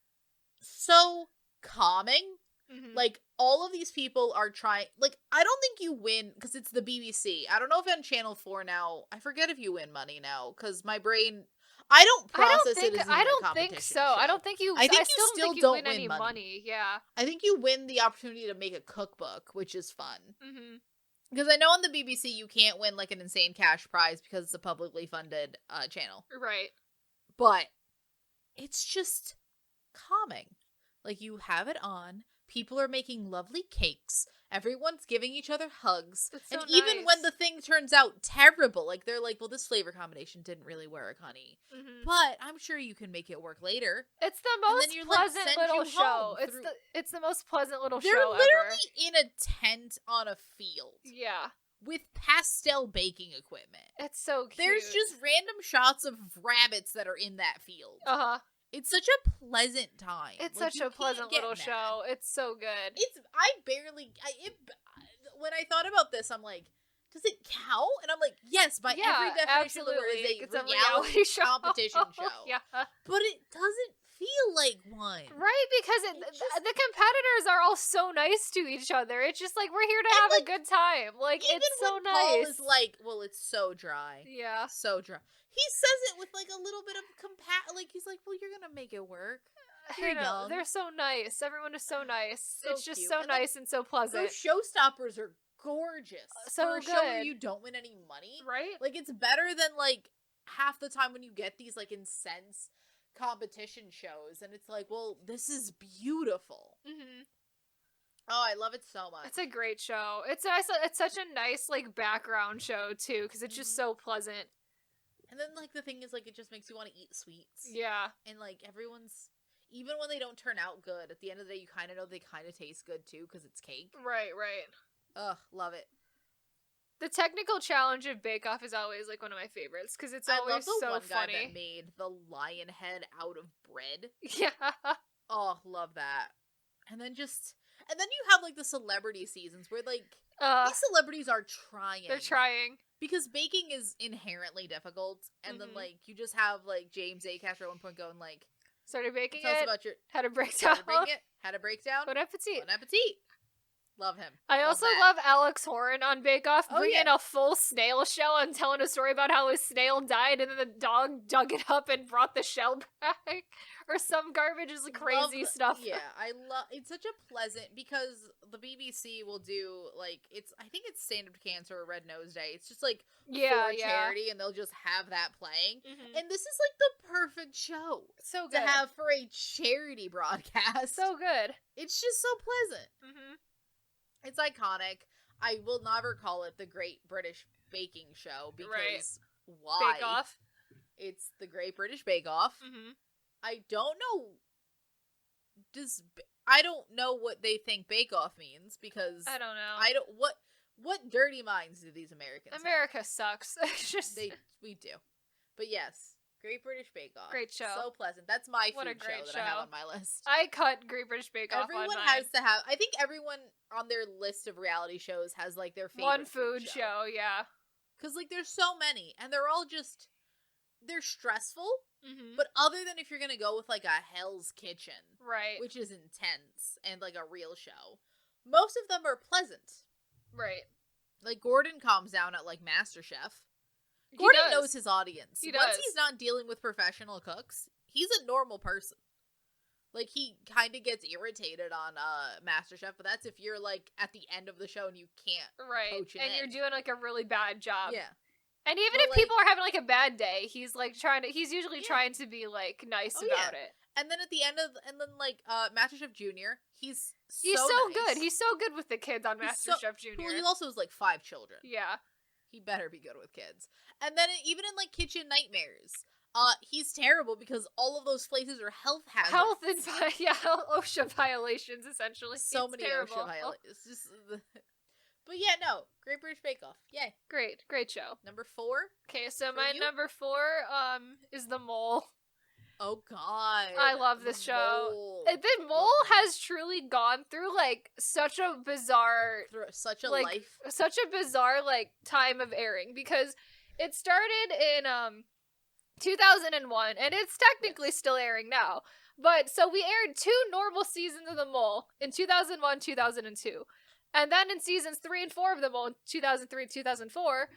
So calming. Mm-hmm. Like all of these people are trying. Like I don't think you win because it's the BBC. I don't know if on Channel 4 now. I forget if you win money now because my brain. I don't process it as I don't think so. Show. I don't think you. I still don't think you win any money. Yeah. I think you win the opportunity to make a cookbook, which is fun. Mm-hmm. Because I know on the BBC you can't win like an insane cash prize because it's a publicly funded channel. Right. But it's just calming. Like you have it on. People are making lovely cakes. Everyone's giving each other hugs. So and even when the thing turns out terrible, like they're like, well, this flavor combination didn't really work, honey. Mm-hmm. But I'm sure you can make it work later. It's the most pleasant little show. It's the most pleasant little show ever. They're literally in a tent on a field. Yeah. With pastel baking equipment. It's so cute. There's just random shots of rabbits that are in that field. Uh-huh. It's such a pleasant time. It's such a pleasant little show. It's so good. When I thought about this, I'm like, does it count? And I'm like, yes, by every definition of the word, it's a reality competition show. Yeah. But it doesn't feel like one. Right, because the competitors are all so nice to each other. It's just like, we're here to have a good time. Like, it's so nice. Paul is like, well, it's so dry. Yeah. So dry. He says it with like a little bit of like he's like, well, you're gonna make it work. I know. They're so nice. Everyone is so nice. So it's just cute. So and nice and so pleasant. Those showstoppers are gorgeous. So for a good. show where you don't win any money. Right? Like it's better than like half the time when you get these like intense competition shows and it's like, well, this is beautiful. Mm-hmm. Oh, I love it so much. It's a great show. It's such a nice like background show too because it's just so pleasant. And then, like, the thing is, like, it just makes you want to eat sweets. Yeah. And, like, everyone's, even when they don't turn out good, at the end of the day, you kind of know they kind of taste good, too, because it's cake. Right. Ugh, love it. The technical challenge of Bake Off is always, like, one of my favorites, because it's always so funny. I love the one guy that made the lion head out of bread. Yeah. Oh, love that. And then you have, like, the celebrity seasons where, like, these celebrities are trying. They're trying. Because baking is inherently difficult, and then, like, you just have, like, James Acaster at one point going, like... Started baking tell us about your... Had a breakdown. Had a breakdown. Bon appetit. Bon appetit. Love him. I also love Alex Horn on Bake Off bringing a full snail shell and telling a story about how his snail died and then the dog dug it up and brought the shell back. Or some garbage is crazy stuff. Yeah, it's such a pleasant, because the BBC will do, like, I think it's Stand Up to Cancer or Red Nose Day. It's just, like, for charity, and they'll just have that playing. Mm-hmm. And this is, like, the perfect show. So good. To have for a charity broadcast. So good. It's just so pleasant. Mm-hmm. It's iconic. I will never call it the Great British Baking Show, because why? Bake Off. It's the Great British Bake Off. Mm-hmm. I don't know what they think Bake Off means, because I don't know. What dirty minds do these Americans America sucks. we do. But yes, Great British Bake Off. Great show. So pleasant. That's my What a food great show that show. I have on my list. I cut Great British Bake Off Everyone on mine. has to have, I think everyone on their list of reality shows has, like, their favorite one food show, yeah. Because, like, there's so many, and they're all just, they're stressful, Mm-hmm. but other than if you're gonna go with, like, a Hell's Kitchen, Right. which is intense, and, like, a real show, most of them are pleasant. Right. Like, Gordon calms down at, like, MasterChef. Gordon knows his audience. Once he's not dealing with professional cooks, he's a normal person. Like, he kind of gets irritated on MasterChef, but that's if you're, like, at the end of the show and you can't poach it and in. you're doing, like, a really bad job. Yeah. And even if people are having, like, a bad day, he's, like, he's usually trying to be, like, nice about it. And then at the end like, MasterChef Junior, he's so nice. good. He's so good with the kids on MasterChef Junior. Well, he also has, like, 5 children. Yeah. He better be good with kids. And then even in, like, Kitchen Nightmares, he's terrible because all of those places are health hazards. OSHA violations, essentially. So many terrible. OSHA violations. But yeah, no. Great British Bake Off. Yay. Great show. Number 4? Okay, so my number 4 is The Mole. Oh god. I love this show. The Mole has truly gone through, like, such a bizarre... such a bizarre, like, time of airing, because it started in, 2001, and it's technically still airing now. But, so we aired 2 normal seasons of The Mole in 2001, 2002. And then in seasons 3 and 4 of The Mole in 2003, 2004,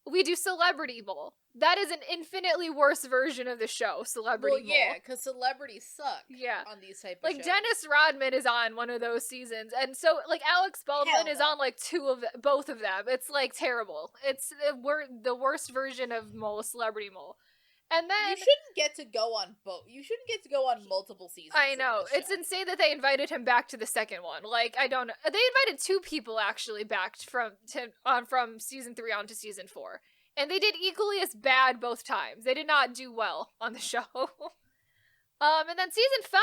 we do Celebrity Mole. That is an infinitely worse version of the show, Celebrity Mole. Yeah, because celebrities suck on these type of shows. Like, Dennis Rodman is on one of those seasons, and so, like, Alex Baldwin is on, like, both of them. It's, like, terrible. It's the worst version of Mole, Celebrity Mole. And then... You shouldn't get to go on both. You shouldn't get to go on multiple seasons. I know. It's insane that they invited him back to the second one. Like, I don't know. They invited 2 people, actually, back from season 3 on to season 4. And they did equally as bad both times. They did not do well on the show. And then season 5,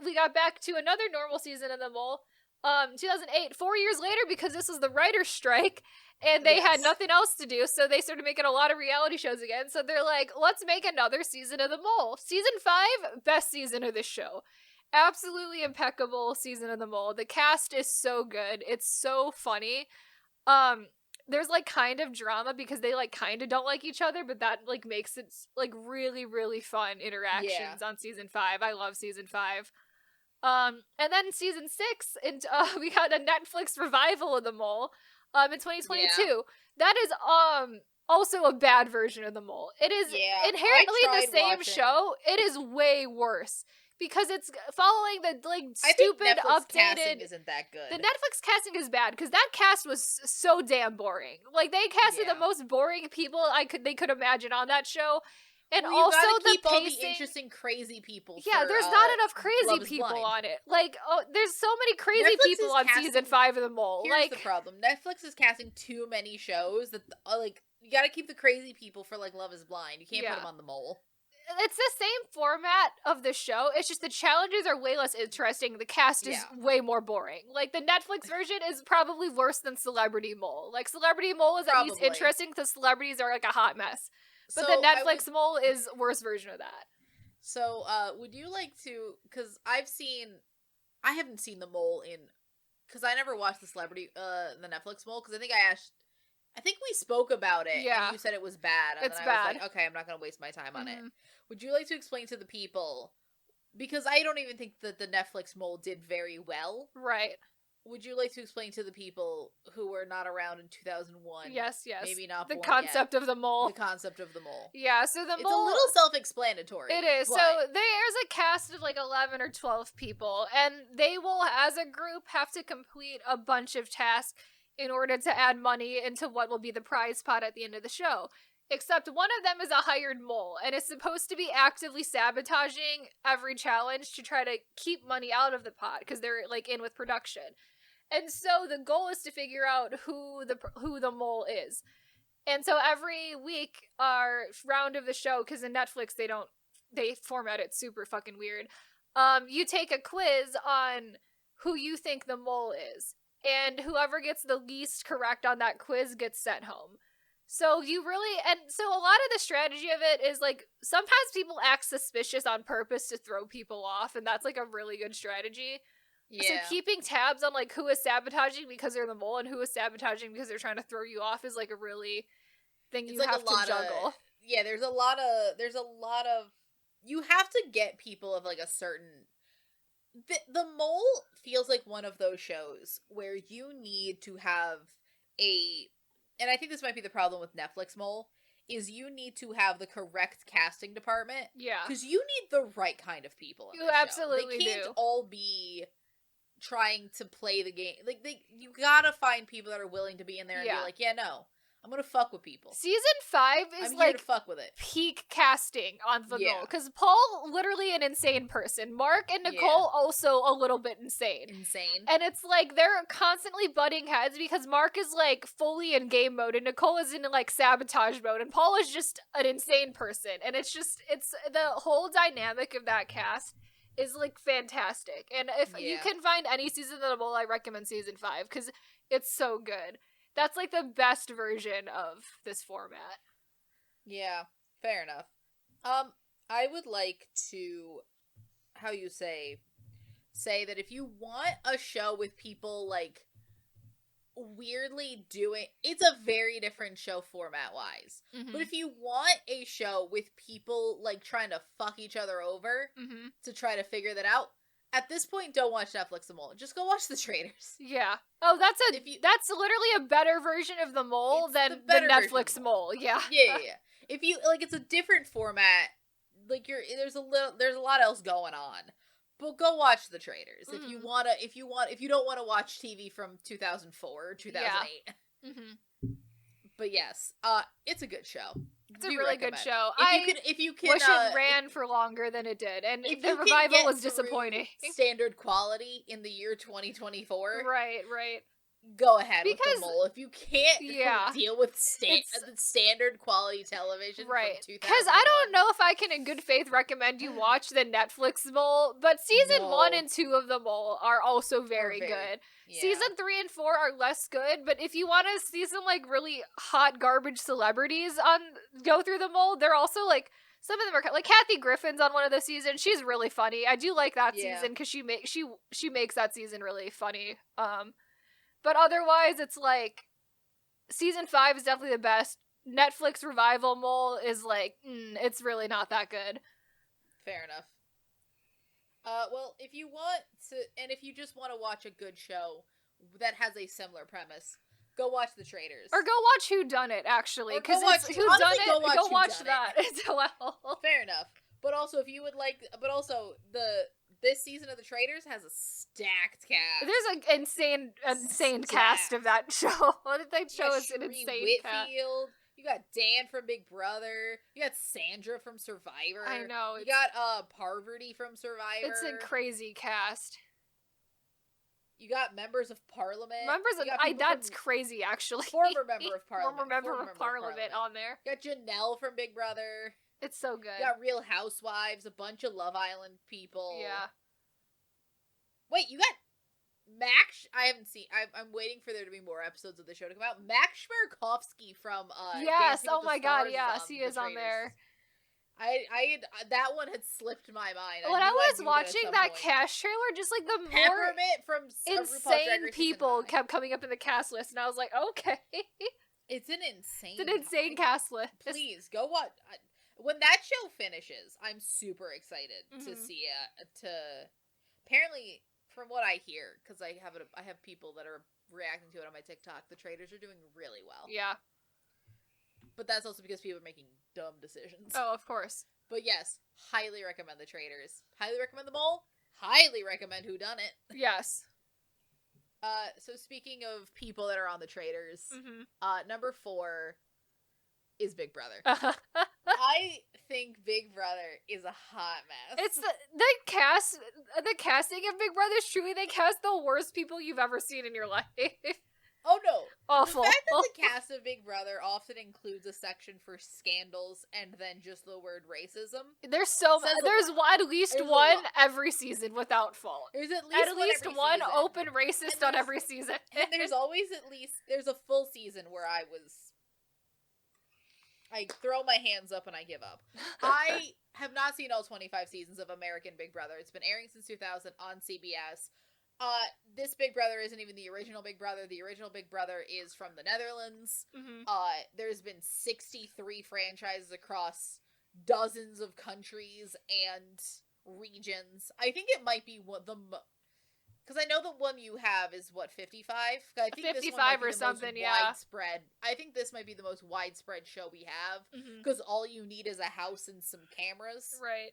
we got back to another normal season of The Mole. 2008, 4 years later, because this was the writer's strike, and they had nothing else to do, so they started making a lot of reality shows again. So they're like, let's make another season of The Mole. Season 5, best season of this show. Absolutely impeccable season of The Mole. The cast is so good. It's so funny. There's, like, kind of drama because they, like, kind of don't like each other, but that, like, makes it, like, really, really fun interactions on season 5. I love season 5. And then season 6, and we got a Netflix revival of The Mole in 2022. Yeah. That is also a bad version of The Mole. It is inherently the same show. It is way worse. Because it's following the, like, stupid, updated... casting isn't that good. The Netflix casting is bad, because that cast was so damn boring. Like, they casted the most boring people they could imagine on that show. And also the pacing... all the interesting, crazy people there's not enough crazy people on it. Like, there's so many crazy people on season 5 of The Mole. Here's the problem. Netflix is casting too many shows that, like, you gotta keep the crazy people for, like, Love is Blind. You can't put them on The Mole. It's the same format of the show. It's just the challenges are way less interesting. The cast is way more boring. Like, the Netflix version is probably worse than Celebrity Mole. Like, Celebrity Mole is at least interesting because celebrities are, like, a hot mess. But the Netflix Mole is worst version of that. So, would you like to... Because I haven't seen The Mole because I never watched the Netflix Mole, because I think we spoke about it, and you said it was bad, and it's then bad. I was like, okay, I'm not going to waste my time on it. Would you like to explain to the people, because I don't even think that the Netflix Mole did very well. Right. Would you like to explain to the people who were not around in 2001? Yes. Maybe not the born concept yet, of the mole. The concept of the mole. Yeah, so the It's mole... a little self-explanatory. It is. But... So there's a cast of, like, 11 or 12 people, and they will, as a group, have to complete a bunch of tasks in order to add money into what will be the prize pot at the end of the show. Except one of them is a hired mole, and is supposed to be actively sabotaging every challenge to try to keep money out of the pot, because they're, like, in with production. And so the goal is to figure out who the mole is. And so every week, our round of the show, because in Netflix they format it super fucking weird, you take a quiz on who you think the mole is. And whoever gets the least correct on that quiz gets sent home. So you really, and so a lot of the strategy of it is like sometimes people act suspicious on purpose to throw people off, and that's like a really good strategy. Yeah. So keeping tabs on like who is sabotaging because they're the mole and who is sabotaging because they're trying to throw you off is like a really thing you have to juggle. Yeah, there's a lot of you have to get people of like a certain the Mole feels like one of those shows where you need to have and I think this might be the problem with Netflix Mole, is you need to have the correct casting department. Yeah. Because you need the right kind of people in you this absolutely show. They can't do. all be trying to play the game. Like, you gotta find people that are willing to be in there and be like, yeah, no, I'm gonna fuck with people. Season 5 is I'm like here to fuck with it. Peak casting on the Mole. Because Paul, literally an insane person. Mark and Nicole, also a little bit insane. And it's like they're constantly butting heads because Mark is like fully in game mode and Nicole is in like sabotage mode and Paul is just an insane person. And it's the whole dynamic of that cast is like fantastic. And if you can find any season of the Mole, I recommend season 5 because it's so good. That's like the best version of this format. Yeah, fair enough. I would like to, how you say that if you want a show with people like weirdly doing, it's a very different show format wise. Mm-hmm. But if you want a show with people like trying to fuck each other over to try to figure that out, at this point, don't watch Netflix The Mole. Just go watch The Traitors. Yeah. Oh, that's that's literally a better version of The Mole than the Netflix Mole. Yeah. Yeah. If you like, it's a different format. Like there's a lot else going on. But go watch The Traitors if you don't want to watch TV from 2004 or 2008. Yeah. But yes, it's a good show. It's a really good show. If you can, wish it ran for longer than it did, and the revival was disappointing. Standard quality in the year 2024. Right. Go ahead with The Mole. If you can't deal with standard quality television, right? Because I don't know if I can, in good faith, recommend you watch the Netflix Mole, but season 1 and 2 of The Mole are also very good. Yeah. Season 3 and 4 are less good, but if you want to see some like really hot garbage celebrities go through The Mole, they're also like some of them are like Kathy Griffin's on one of the seasons. She's really funny. I do like that season because she makes that season really funny. But otherwise, it's like season 5 is definitely the best. Netflix revival Mole is like it's really not that good. Fair enough. Well, if you want to, and if you just want to watch a good show that has a similar premise, go watch The Traitors. Or go watch Whodunit, actually. Because Whodunit, go watch that as well. Fair enough. But also, if you would like, this season of The Traitors has a stacked cast. There's an insane cast of that show. That show is an insane cast. You got Dan from Big Brother. You got Sandra from Survivor. I know. You got Parvati from Survivor. It's a crazy cast. You got members of Parliament. That's crazy, actually. Former member of Parliament. Former member of Parliament on there. You got Janelle from Big Brother. It's so good. You got Real Housewives, a bunch of Love Island people. Yeah. Wait, you got Max? I haven't seen. I'm waiting for there to be more episodes of the show to come out. Max Schmerkowski from yes. Dancing Oh with my the God. Stars Yes, he is on there. That one had slipped my mind. When I was watching that cast trailer, just like the Peppermint from insane people kept coming up in the cast list, and I was like, okay. It's an insane cast list. Please go watch. When that show finishes, I'm super excited to see it. Apparently, from what I hear, because I have people that are reacting to it on my TikTok, The Traitors are doing really well. Yeah. But that's also because people are making dumb decisions. Oh, of course. But yes, highly recommend The Traitors. Highly recommend The Mole. Highly recommend Whodunit. Yes. So speaking of people that are on The Traitors, number 4 is Big Brother. I think Big Brother is a hot mess. It's the casting of Big Brother is truly, they cast the worst people you've ever seen in your life. Oh no. Awful. The fact that the cast of Big Brother often includes a section for scandals and then just the word racism. There's at least one every season without fault. There's at least one open racist on every season. And there's always there's a full season where I was I throw my hands up and I give up. I have not seen all 25 seasons of American Big Brother. It's been airing since 2000 on CBS. This Big Brother isn't even the original Big Brother. The original Big Brother is from the Netherlands. There's been 63 franchises across dozens of countries and regions. I think it might be because I know the one you have is 55. I think 55 or something. Widespread. I think this might be the most widespread show we have because all you need is a house and some cameras. Right.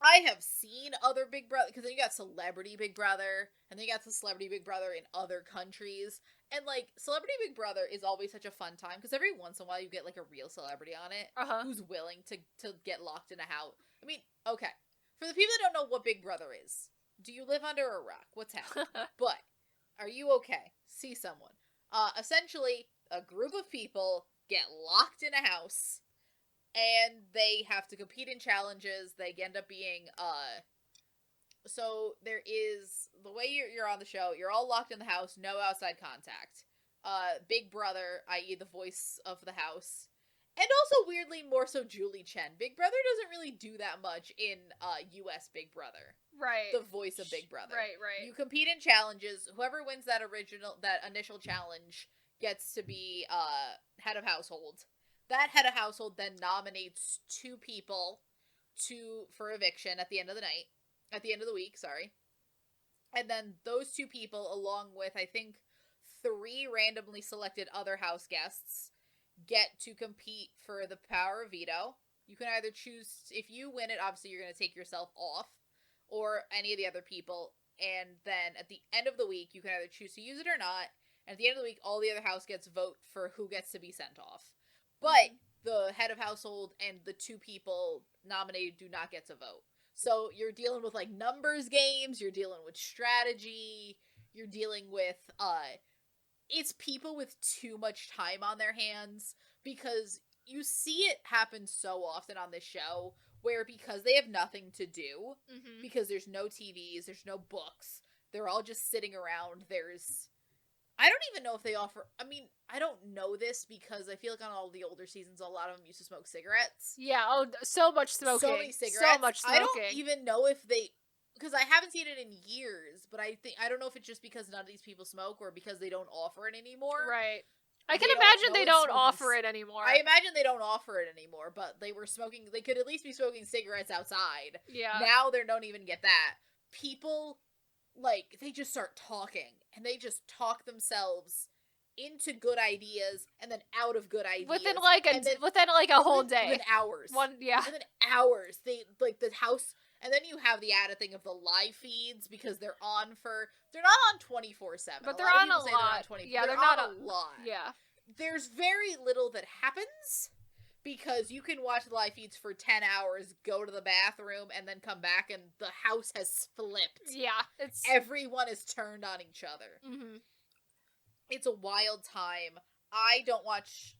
I have seen other Big Brother, because then you got Celebrity Big Brother, and then you got the Celebrity Big Brother in other countries, and, like, Celebrity Big Brother is always such a fun time, because every once in a while you get, like, a real celebrity on it, who's willing to get locked in a house. I mean, okay, for the people that don't know what Big Brother is, do you live under a rock? What's happening? But, are you okay? See someone. Essentially, a group of people get locked in a house, and they have to compete in challenges. They end up being, so there is, the way you're on the show, you're all locked in the house, no outside contact. Big Brother, i.e. the voice of the house, and also, weirdly, more so Julie Chen. Big Brother doesn't really do that much in, US Big Brother. Right. The voice of Big Brother. Right. You compete in challenges. Whoever wins that initial challenge gets to be, head of household. That head of household then nominates 2 people for eviction at the end of the week, sorry. And then those 2 people, along with, I think, 3 randomly selected other house guests, get to compete for the power of veto. You can either choose, if you win it, obviously you're going to take yourself off, or any of the other people, and then at the end of the week, you can either choose to use it or not, and at the end of the week, all the other house guests vote for who gets to be sent off. But the head of household and the 2 people nominated do not get to vote. So you're dealing with, like, numbers games, you're dealing with strategy, you're dealing with, it's people with too much time on their hands, because you see it happen so often on this show, where because they have nothing to do, because there's no TVs, there's no books, they're all just sitting around, I don't even know if they offer, I mean, I don't know this because I feel like on all the older seasons, a lot of them used to smoke cigarettes. Yeah, so much smoking. So many cigarettes. So much smoking. I don't even know if they, because I haven't seen it in years, but I don't know if it's just because none of these people smoke or because they don't offer it anymore. Right. I can imagine they don't offer it anymore. I imagine they don't offer it anymore, but they could at least be smoking cigarettes outside. Yeah. Now they don't even get that. People, like, they just start talking, and they just talk themselves into good ideas, and then out of good ideas. Within a whole day. Within hours. Within hours. They, like, the house, and then you have the added thing of the live feeds, because they're not on 24/7. But they're on a lot. Yeah, they're not a lot. Yeah. There's very little that happens, because you can watch the live feeds for 10 hours, go to the bathroom, and then come back, and the house has flipped. Yeah. Everyone is turned on each other. It's a wild time. I don't watch...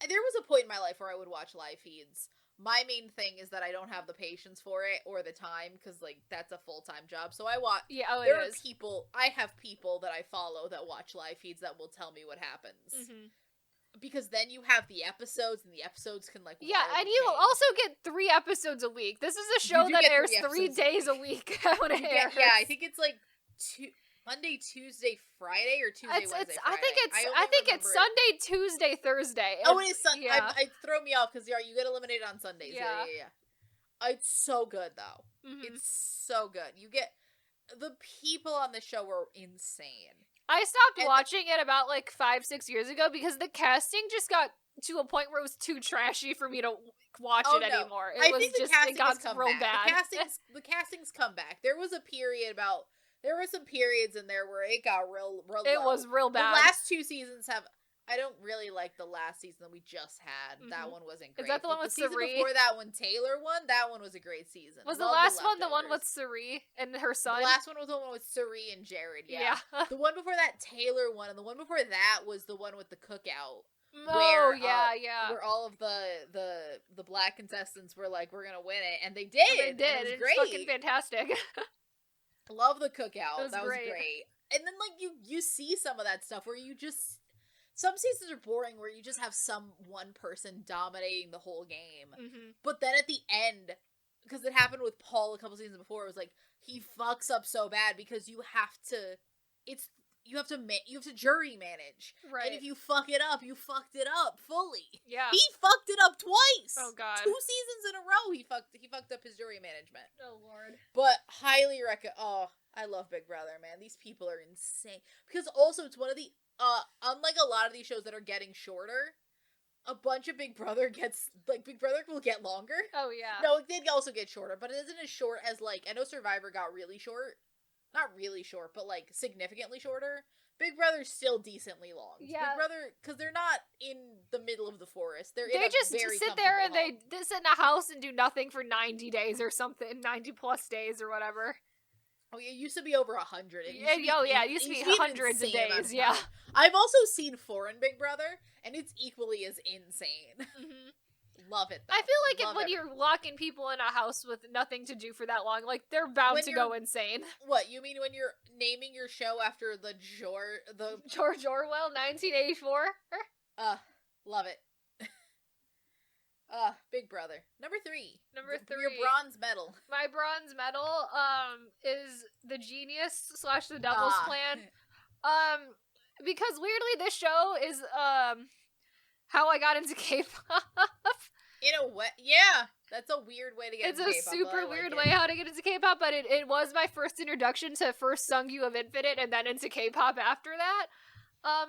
There was a point in my life where I would watch live feeds. My main thing is that I don't have the patience for it, or the time, because, like, that's a full-time job. So I watch... Yeah, I have people that I follow that watch live feeds that will tell me what happens. Because then you have the episodes, and the episodes can, like, yeah, and you also get 3 episodes a week. This is a show that airs 3 days a week when it airs. Yeah, I think it's, like, Monday, Tuesday, Friday, or Tuesday, Wednesday, Friday. I think it's Sunday, Tuesday, Thursday. Oh, it is Sunday. Yeah. It throw me off, because you get eliminated on Sundays. Yeah. It's so good, though. It's so good. You get... The people on the show were insane. I stopped watching it about, like, 5-6 years ago, because the casting just got to a point where it was too trashy for me to watch it anymore. It got real bad. The castings come back. There was some periods in there where it got real It low. Was real bad. The last 2 seasons I don't really like the last season that we just had. That one wasn't great. Is that the one with Sari? The season before that one, Taylor won. That one was a great season. Was the last one the one with Sari and her son? The last one was the one with Sari and Jared, yeah. The one before that, Taylor won, and the one before that was the one with the cookout. Where all of the black contestants were like, we're gonna win it, and they did. And they did. It was great. It's fucking fantastic. Love the cookout. That was great. And then, like, you see some of that stuff where you just... some seasons are boring where you just have one person dominating the whole game. But then at the end, because it happened with Paul a couple seasons before, it was like, he fucks up so bad because you have to jury manage. Right. And if you fuck it up, you fucked it up fully. Yeah. He fucked it up twice. Oh, God. 2 seasons in a row, he fucked up his jury management. Oh, Lord. But highly recommend. Oh, I love Big Brother, man. These people are insane. Because also, it's one of the, unlike a lot of these shows that are getting shorter, a bunch of Big Brother Big Brother will get longer. Oh, yeah. No, it did also get shorter, but it isn't as short as, like, I know Survivor got really short. Not really short, but, like, significantly shorter. Big Brother's still decently long. Yeah. Big Brother, because they're not in the middle of the forest. They just very sit there and home. they sit in a house and do nothing for 90 days or something, 90 plus days or whatever. Oh, yeah, it used to be over 100. It used to be hundreds of days, yeah. I've also seen foreign Big Brother, and it's equally as insane. Love it, though. I feel like when you're locking people in a house with nothing to do for that long, like, they're bound to go insane. What, you mean when you're naming your show after the George Orwell, 1984? Love it. Big Brother. Number 3. Your bronze medal. My bronze medal, is The Genius / The Devil's Plan. Because weirdly this show is, how I got into K-pop. In a way, yeah. That's a weird way to get into K-pop. It's a super weird way how to get into K-pop, but it was my first introduction to first Sungyu of Infinite and then into K-pop after that.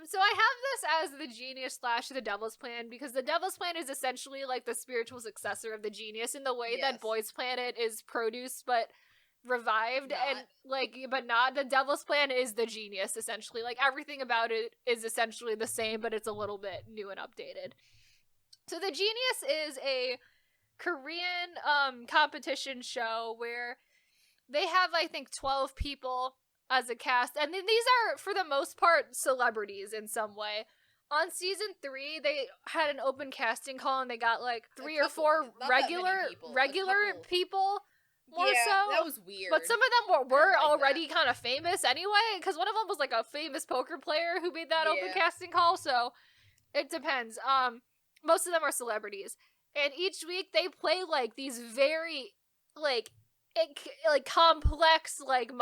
So I have this as The Genius / The Devil's Plan because The Devil's Plan is essentially like the spiritual successor of The Genius in the way that Boys Planet is produced but revived but not. The Devil's Plan is The Genius essentially. Like everything about it is essentially the same, but it's a little bit new and updated. So The Genius is a Korean competition show where they have, I think, 12 people as a cast, and then these are, for the most part, celebrities in some way. On season 3, they had an open casting call, and they got, like, 3 or 4 regular people. More so. That was weird. But some of them were already kind of famous anyway, because one of them was, like, a famous poker player who made that open casting call, so it depends. Most of them are celebrities. And each week they play, like, these very, like complex, like,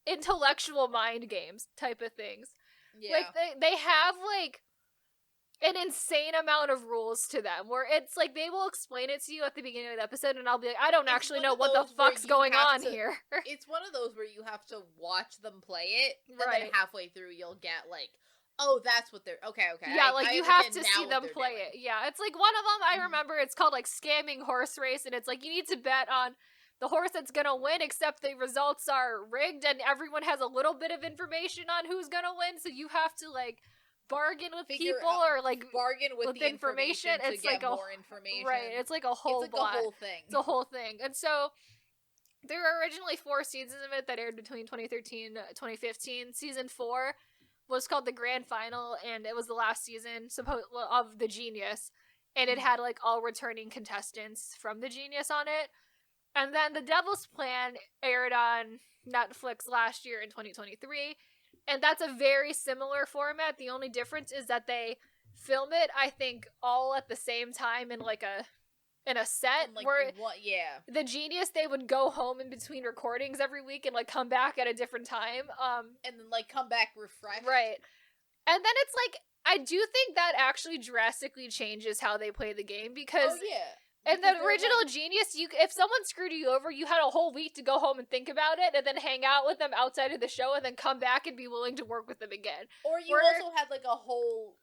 intellectual mind games type of things. Yeah. Like, they have, like, an insane amount of rules to them, where it's, like, they will explain it to you at the beginning of the episode, and I'll be like, I don't actually know what the fuck's going on here. It's one of those where you have to watch them play it, and then halfway through you'll get, like, oh, that's what they're... Okay. Yeah, like, you have to see them play it. Yeah, it's like one of them, I remember, it's called, like, Scamming Horse Race, and it's like, you need to bet on the horse that's gonna win, except the results are rigged, and everyone has a little bit of information on who's gonna win, so you have to, like, bargain with people, or, like, bargain with the information to it's get like more information. Right, it's like a whole It's like a whole thing. It's a whole thing. And so, there were originally 4 seasons of it that aired between 2013 and 2015. Season 4 was called the Grand Final, and it was the last season of The Genius, and it had, like, all returning contestants from The Genius on it. And then The Devil's Plan aired on Netflix last year in 2023, and that's a very similar format. The only difference is that they film it, I think, all at the same time in, like, in a set, like, where The Genius, they would go home in between recordings every week and, like, come back at a different time. And then, like, come back refreshed. Right. And then it's, like, I do think that actually drastically changes how they play the game, because... Oh, yeah. In the original Genius, if someone screwed you over, you had a whole week to go home and think about it, and then hang out with them outside of the show, and then come back and be willing to work with them again. Or you also had, like, a whole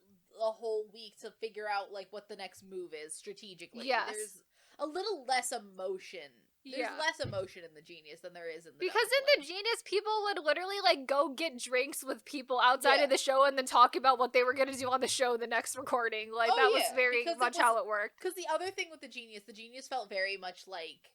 week to figure out, like, what the next move is strategically. Yes. There's a little less emotion. There's less emotion in The Genius than there is in the Because in The Genius, people would literally, like, go get drinks with people outside of the show and then talk about what they were going to do on the show the next recording. Like, that was very much how it worked. Because the other thing with The Genius felt very much like,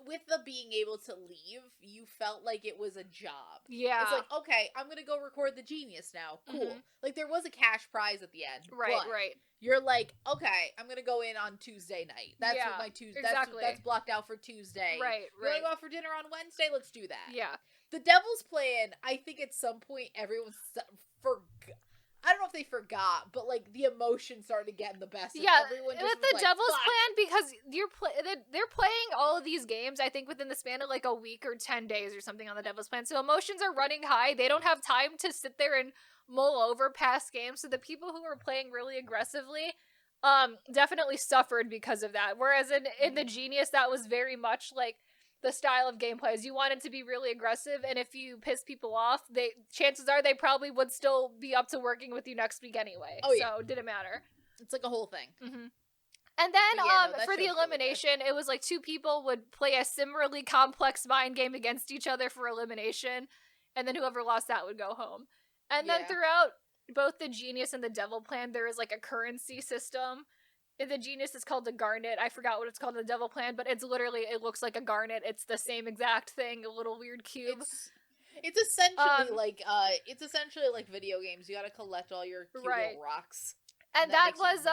with the being able to leave, you felt like it was a job. Yeah. It's like, okay, I'm going to go record The Genius now. Cool. Mm-hmm. Like, there was a cash prize at the end. Right. You're like, okay, I'm going to go in on Tuesday night. That's what my Tuesday, that's blocked out for Tuesday. Right. You're going to go out for dinner on Wednesday? Let's do that. Yeah. The Devil's Plan, I think at some point everyone I don't know if they forgot, but like the emotion started getting the best. Yeah, of everyone with the Devil's Plan, because they're playing all of these games, I think, within the span of like a week or 10 days or something on the Devil's Plan. So emotions are running high. They don't have time to sit there and mull over past games. So the people who were playing really aggressively, definitely suffered because of that. Whereas in the Genius, that was very much like the style of gameplay is you want it to be really aggressive, and if you piss people off, chances are they probably would still be up to working with you next week anyway. Oh, yeah. So it didn't matter. It's like a whole thing. Mm-hmm. And then for the elimination, really, it was like 2 people would play a similarly complex mind game against each other for elimination, and then whoever lost that would go home. And then throughout both the Genius and the Devil Plan, there is like a currency system. In the Genius, it's called the Garnet. I forgot what it's called in the Devil Plan, but it looks like a garnet. It's the same exact thing, a little weird cube. It's essentially like video games. You gotta collect all your cute little rocks. And that was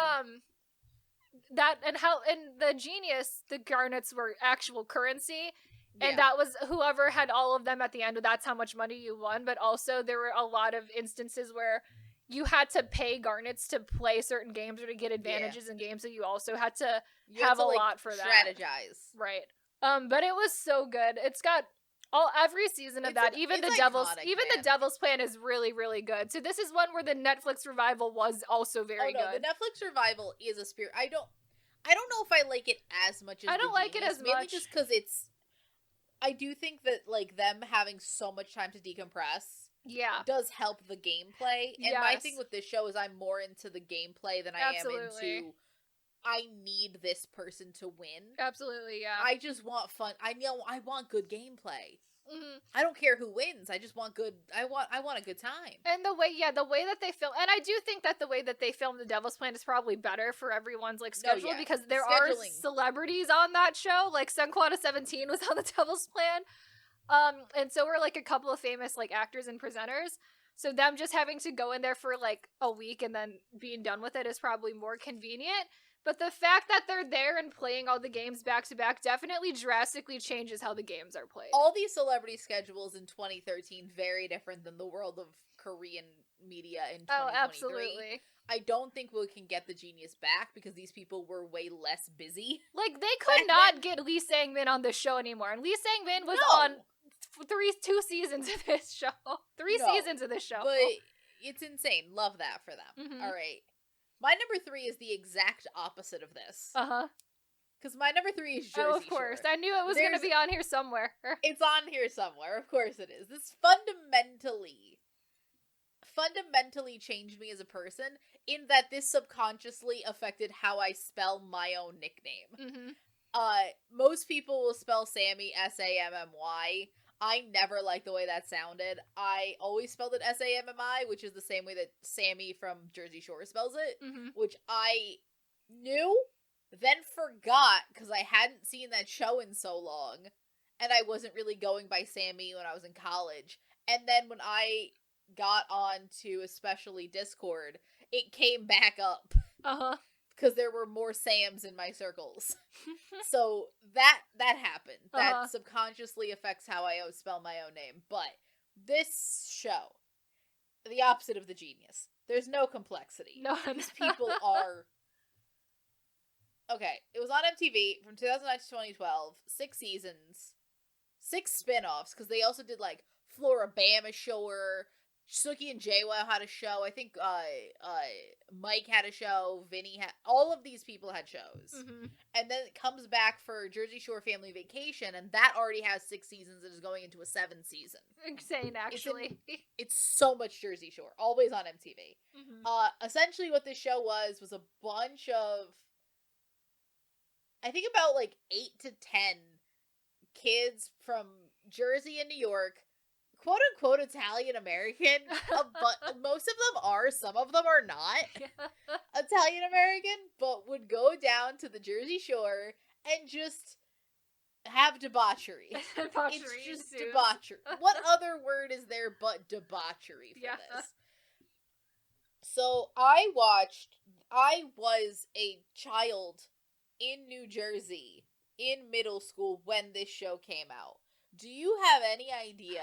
in the Genius, the garnets were actual currency. And that was whoever had all of them at the end, that's how much money you won. But also there were a lot of instances where you had to pay garnets to play certain games or to get advantages in games, so you also had to have a lot for that. Strategize. Right. But it was so good. It's got every season of that. Even the Devil's Plan is really, really good. So this is one where the Netflix revival was also very good. The Netflix revival is a spirit. I don't know if I like it as much as I don't like it as much. Mainly just because I do think that like them having so much time to decompress does help the gameplay. And my thing with this show is I'm more into the gameplay than I am into I need this person to win. Absolutely, yeah. I just want fun. I want good gameplay. Mm-hmm. I don't care who wins. I just want good. I want a good time. And the way that they film, and I do think that the way that they film the Devil's Plan is probably better for everyone's like schedule because there are celebrities on that show. Like Sunquana 17 was on the Devil's Plan. And so were like a couple of famous like actors and presenters. So them just having to go in there for like a week and then being done with it is probably more convenient. But the fact that they're there and playing all the games back to back definitely drastically changes how the games are played. All these celebrity schedules in 2013 very different than the world of Korean media in 2023. Oh, absolutely. I don't think we can get the Genius back because these people were way less busy. Like, they could not get Lee Sang-min on the show anymore. And Lee Sang-min was on 2 seasons of this show. 3 seasons of this show. But it's insane. Love that for them. Mm-hmm. All right. My number 3 is the exact opposite of this. Uh-huh. Because my number 3 is Jersey Shore. Oh, of course. Shore. I knew it was going to be on here somewhere. It's on here somewhere. Of course it is. This fundamentally changed me as a person in that this subconsciously affected how I spell my own nickname. Mm-hmm. Most people will spell Sammy Sammy. I never liked the way that sounded. I always spelled it Sammi, which is the same way that Sammy from Jersey Shore spells it, which I knew, then forgot because I hadn't seen that show in so long, and I wasn't really going by Sammy when I was in college. And then when I got on to especially Discord, it came back up. Uh-huh. Because there were more Sams in my circles. So that happened. That subconsciously affects how I spell my own name. But this show, the opposite of the Genius. There's no complexity. No. These people are... Okay, it was on MTV from 2009 to 2012. 6 seasons. 6 spin-offs, because they also did, like, Floribama Shore... Suki and JWoww had a show. I think Mike had a show. Vinny had... All of these people had shows. Mm-hmm. And then it comes back for Jersey Shore Family Vacation, and that already has 6 seasons and is going into a 7th season. Insane, actually. It's so much Jersey Shore. Always on MTV. Mm-hmm. Essentially what this show was a bunch of... I think about, like, 8 to 10 kids from Jersey and New York, quote-unquote Italian-American, but most of them are, some of them are not Italian-American, but would go down to the Jersey Shore and just have debauchery. It's just debauchery. What other word is there but debauchery for this? So I was a child in New Jersey in middle school when this show came out. Do you have any idea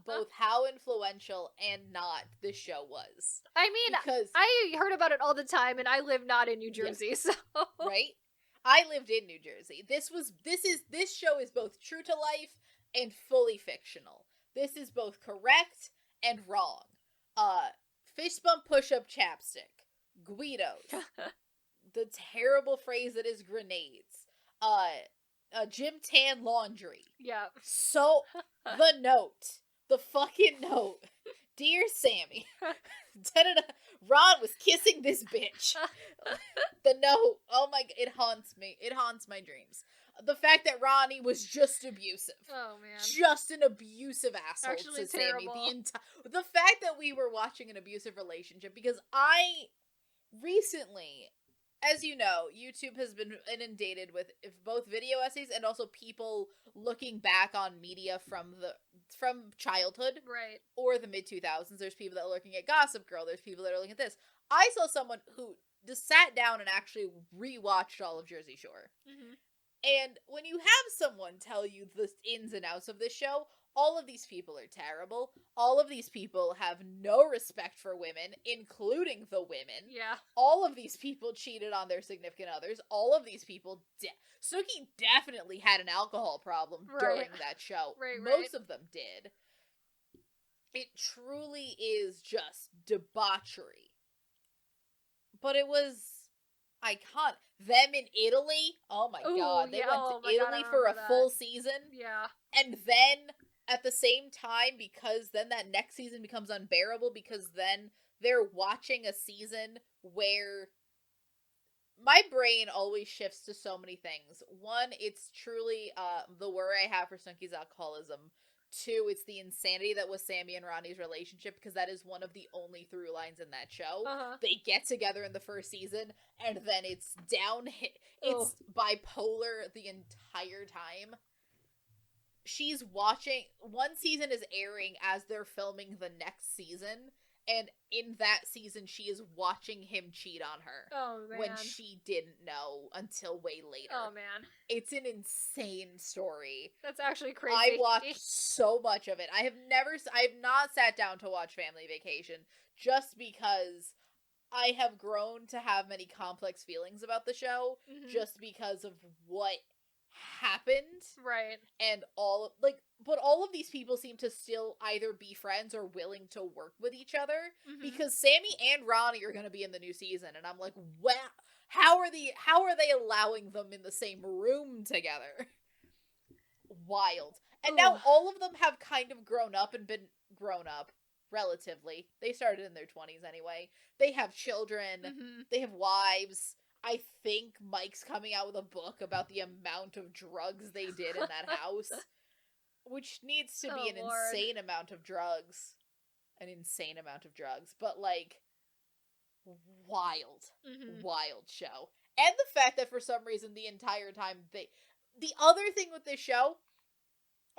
both how influential and not this show was? I mean, because I heard about it all the time, and I live not in New Jersey, so right. I lived in New Jersey. This show is both true to life and fully fictional. This is both correct and wrong. Fist bump push up chapstick, Guidos, the terrible phrase that is grenades, gym tan laundry. Yeah. So the fucking note. Dear Sammi, Ron was kissing this bitch. The note, oh my, it haunts me. It haunts my dreams. The fact that Ronnie was just abusive. Oh man. Just an abusive asshole Actually, to terrible. Sammi. The fact that we were watching an abusive relationship, because I recently, as you know, YouTube has been inundated with both video essays and also people looking back on media from childhood, right, or the mid 2000s. There's people that are looking at Gossip Girl. There's people that are looking at this. I saw someone who just sat down and actually rewatched all of Jersey Shore. Mm-hmm. And when you have someone tell you the ins and outs of this show, all of these people are terrible. All of these people have no respect for women, including the women. Yeah. All of these people cheated on their significant others. All of these people Snooki definitely had an alcohol problem during that show. Right. Most of them did. It truly is just debauchery. But it was iconic. Them in Italy, oh my god. They went to Italy for a full season. Yeah. And then, at the same time, because then that next season becomes unbearable, because then they're watching a season where my brain always shifts to so many things. One, it's truly the worry I have for Snooki's alcoholism. Two, it's the insanity that was Sammi and Ronnie's relationship, because that is one of the only through lines in that show. Uh-huh. They get together in the first season, and then it's it's bipolar the entire time. She's watching, one season is airing as they're filming the next season, and in that season she is watching him cheat on her. Oh, man. When she didn't know until way later. Oh, man. It's an insane story. That's actually crazy. I watched so much of it. I have not sat down to watch Family Vacation, just because I have grown to have many complex feelings about the show, just because of what happened. Right. And all of these people seem to still either be friends or willing to work with each other, because Sammi and Ronnie are going to be in the new season, and I'm like, wow, how are they allowing them in the same room together? Wild. And now all of them have kind of grown up and been grown up, relatively. They started in their 20s anyway. They have children. They have wives. I think Mike's coming out with a book about the amount of drugs they did in that house, which needs to be insane amount of drugs. An insane amount of drugs. But, like, wild. Wild show. And the fact that for some reason the entire time the other thing with this show,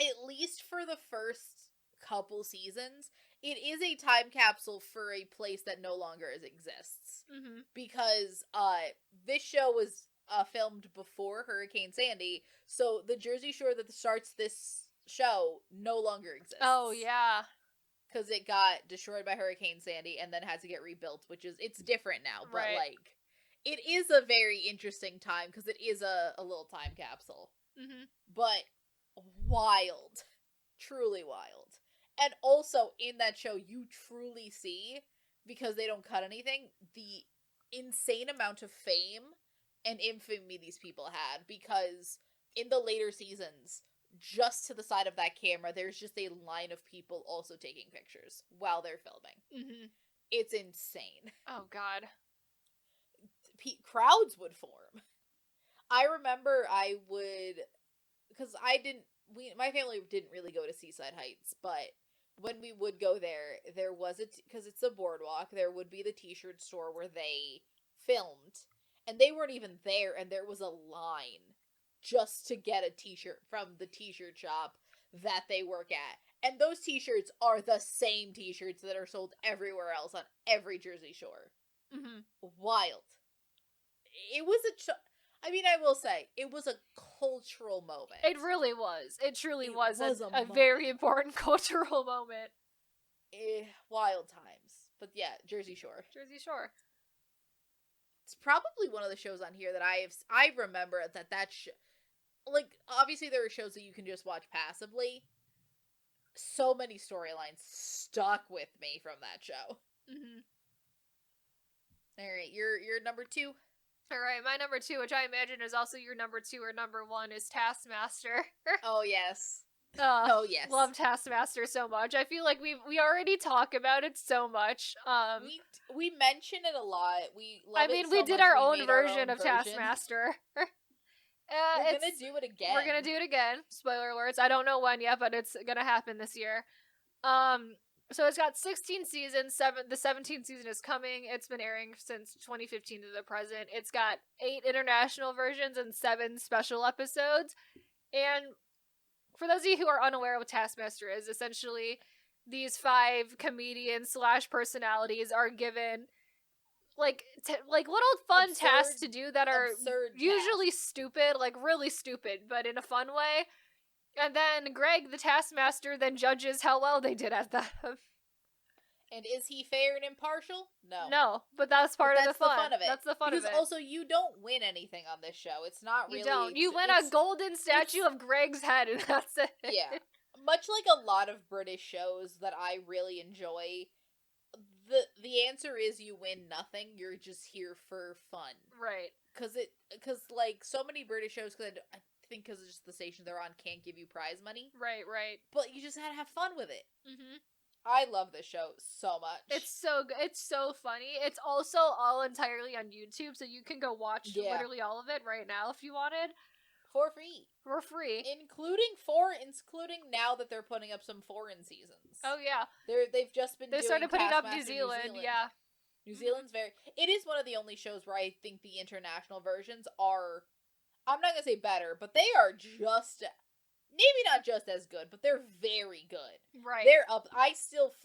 at least for the first couple seasons, it is a time capsule for a place that no longer exists. Because this show was filmed before Hurricane Sandy, so the Jersey Shore that starts this show no longer exists. Oh, yeah. Because it got destroyed by Hurricane Sandy and then had to get rebuilt, it's different now, but like, it is a very interesting time, because it is a little time capsule. But wild. Truly wild. And also, in that show, you truly see, because they don't cut anything, the insane amount of fame and infamy these people had, because in the later seasons, just to the side of that camera, there's just a line of people also taking pictures while they're filming. It's insane. Oh, God. Crowds would form. I remember because my family didn't really go to Seaside Heights, but when we would go there was because it's a boardwalk, there would be the t-shirt store where they filmed, and they weren't even there, and there was a line just to get a t-shirt from the t-shirt shop that they work at. And those t-shirts are the same t-shirts that are sold everywhere else on every Jersey Shore. Wild. It was I mean, I will say, it was a cultural moment. It really was. It truly was a very important cultural moment. Wild times. But yeah, Jersey Shore. Jersey Shore. It's probably one of the shows on here that I remember that like, obviously there are shows that you can just watch passively. So many storylines stuck with me from that show. Mm-hmm. Alright, your number 2? Alright, my number 2, which I imagine is also your number 2 or number 1, is Taskmaster. Oh, yes. Oh, yes. Love Taskmaster so much. I feel like we already talk about it so much. We mention it a lot. We did our own version of Taskmaster. We're gonna do it again. We're gonna do it again. Spoiler alerts. I don't know when yet, but it's gonna happen this year. So it's got 16 seasons. The 17th season is coming. It's been airing since 2015 to the present. It's got 8 international versions and 7 special episodes. And for those of you who are unaware of what Taskmaster is, essentially these 5 comedians / personalities are given like little fun tasks to do that are usually stupid, like really stupid, but in a fun way. And then Greg, the Taskmaster, then judges how well they did at them. And is he fair and impartial? No. No, but that's part of the fun of it. That's the fun of it. Because also, you don't win anything on this show. It's not really... You don't. You win a golden statue of Greg's head, and that's it. Yeah. Much like a lot of British shows that I really enjoy, the answer is you win nothing. You're just here for fun. Right. Because like, so many British shows, I think because it's just the station they're on, can't give you prize money. Right. But you just had to have fun with it. Mm-hmm. I love this show so much. It's so good. It's so funny. It's also all entirely on YouTube, so you can go watch literally all of it right now if you wanted. For free. For free. Including now that they're putting up some foreign seasons. Oh, yeah. They've just been They started putting up New Zealand, yeah. New Zealand's it is one of the only shows where I think the international versions are, I'm not gonna say better, but they are just, maybe not just as good, but they're very good. Right. They're up,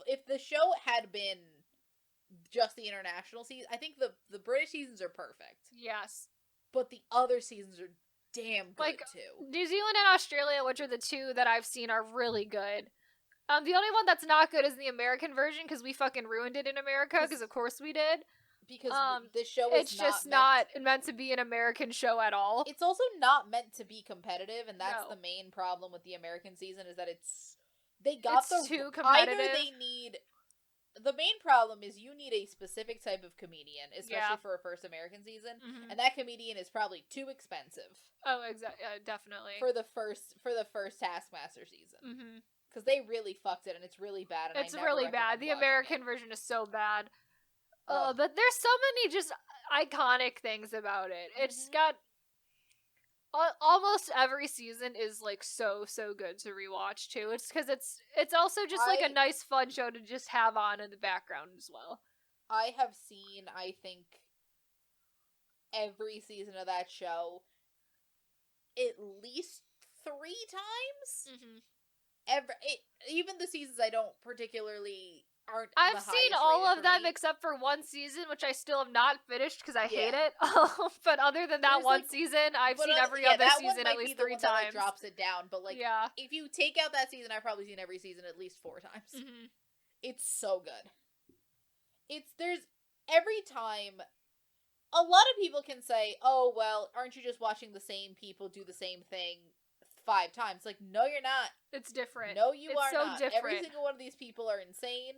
if the show had been just the international season, I think the British seasons are perfect. Yes. But the other seasons are damn good, too. New Zealand and Australia, which are the 2 that I've seen, are really good. The only one that's not good is the American version, because we fucking ruined it in America, because of course we did. Because this show is not meant to be an American show at all. It's also not meant to be competitive, and that's the main problem with the American season, is that it's too competitive. The main problem is you need a specific type of comedian, especially for a first American season, and that comedian is probably too expensive. Oh, exactly, definitely. For the first Taskmaster season. Because they really fucked it, and it's really bad. And it's really bad. The American version is so bad. But there's so many just iconic things about it. It's got almost every season is like so good to rewatch too. It's because it's also just like a nice fun show to just have on in the background as well. I have seen, I think, every season of that show at least 3 times. Even the seasons I don't particularly I've seen all of them except for one season, which I still have not finished because I hate it. But other than that season, I've seen every other season at least 3 times. That drops it down, but if you take out that season, I've probably seen every season at least 4 times. It's so good. There's every time. A lot of people can say, "Oh well, aren't you just watching the same people do the same thing 5 times?" Like, no, you're not. It's different. No, you are not. Different. Every single one of these people are insane.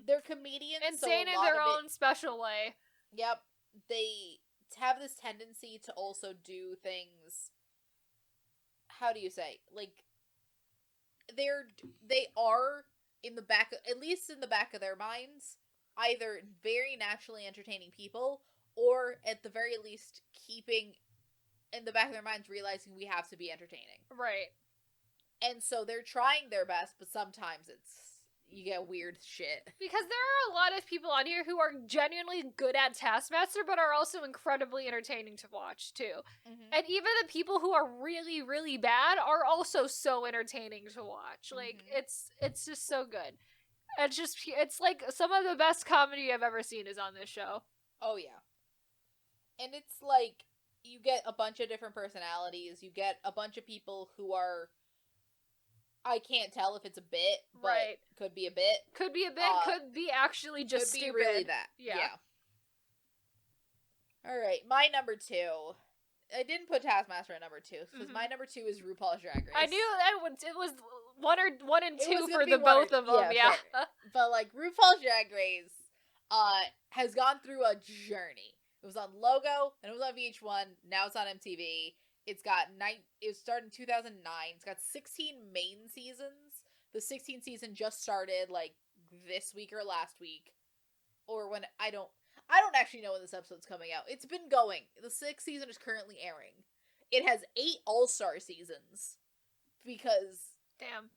They're comedians. Insane in their own special way. Yep. They have this tendency to also do things, how do you say? Like, they are in the back, at least in the back of their minds, either very naturally entertaining people, or at the very least keeping in the back of their minds realizing we have to be entertaining. Right. And so they're trying their best, but sometimes you get weird shit. Because there are a lot of people on here who are genuinely good at Taskmaster, but are also incredibly entertaining to watch, too. And even the people who are really, really bad are also entertaining to watch. Like, it's just so good. It's like some of the best comedy I've ever seen is on this show. Oh, yeah. And it's like, you get a bunch of different personalities. You get a bunch of people who are, I can't tell if it's a bit, but could be a bit. Could be a bit, could be actually just could stupid. Be really that. Yeah. Alright, my number 2. I didn't put Taskmaster at number 2, because my number 2 is RuPaul's Drag Race. I knew that it was 1 and 2 for the both of them, yeah. But, like, RuPaul's Drag Race has gone through a journey. It was on Logo, and it was on VH1, now it's on MTV. It started in 2009. It's got 16 main seasons. The 16th season just started, like, this week or last week. Or when, I don't actually know when this episode's coming out. It's been going. The 6th season is currently airing. It has 8 All-Star seasons. Because... Damn.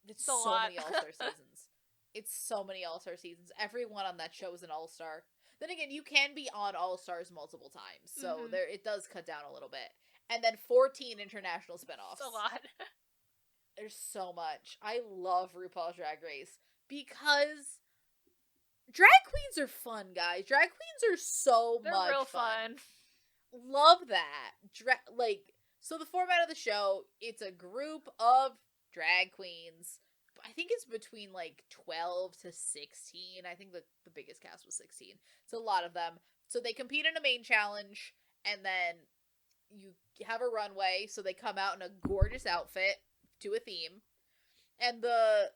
It's so many All-Star seasons. It's so many All-Star seasons. Everyone on that show is an All-Star. Then again, you can be on All-Stars multiple times. So it does cut down a little bit. And then 14 international spinoffs. That's a lot. There's so much. I love RuPaul's Drag Race. Because... drag queens are fun, guys. Drag queens are so They're much real fun. Love that. So the format of the show, it's a group of drag queens. I think it's between, like, 12 to 16. I think the biggest cast was 16. It's a lot of them. So they compete in a main challenge, and then you have a runway, so they come out in a gorgeous outfit to a theme. And the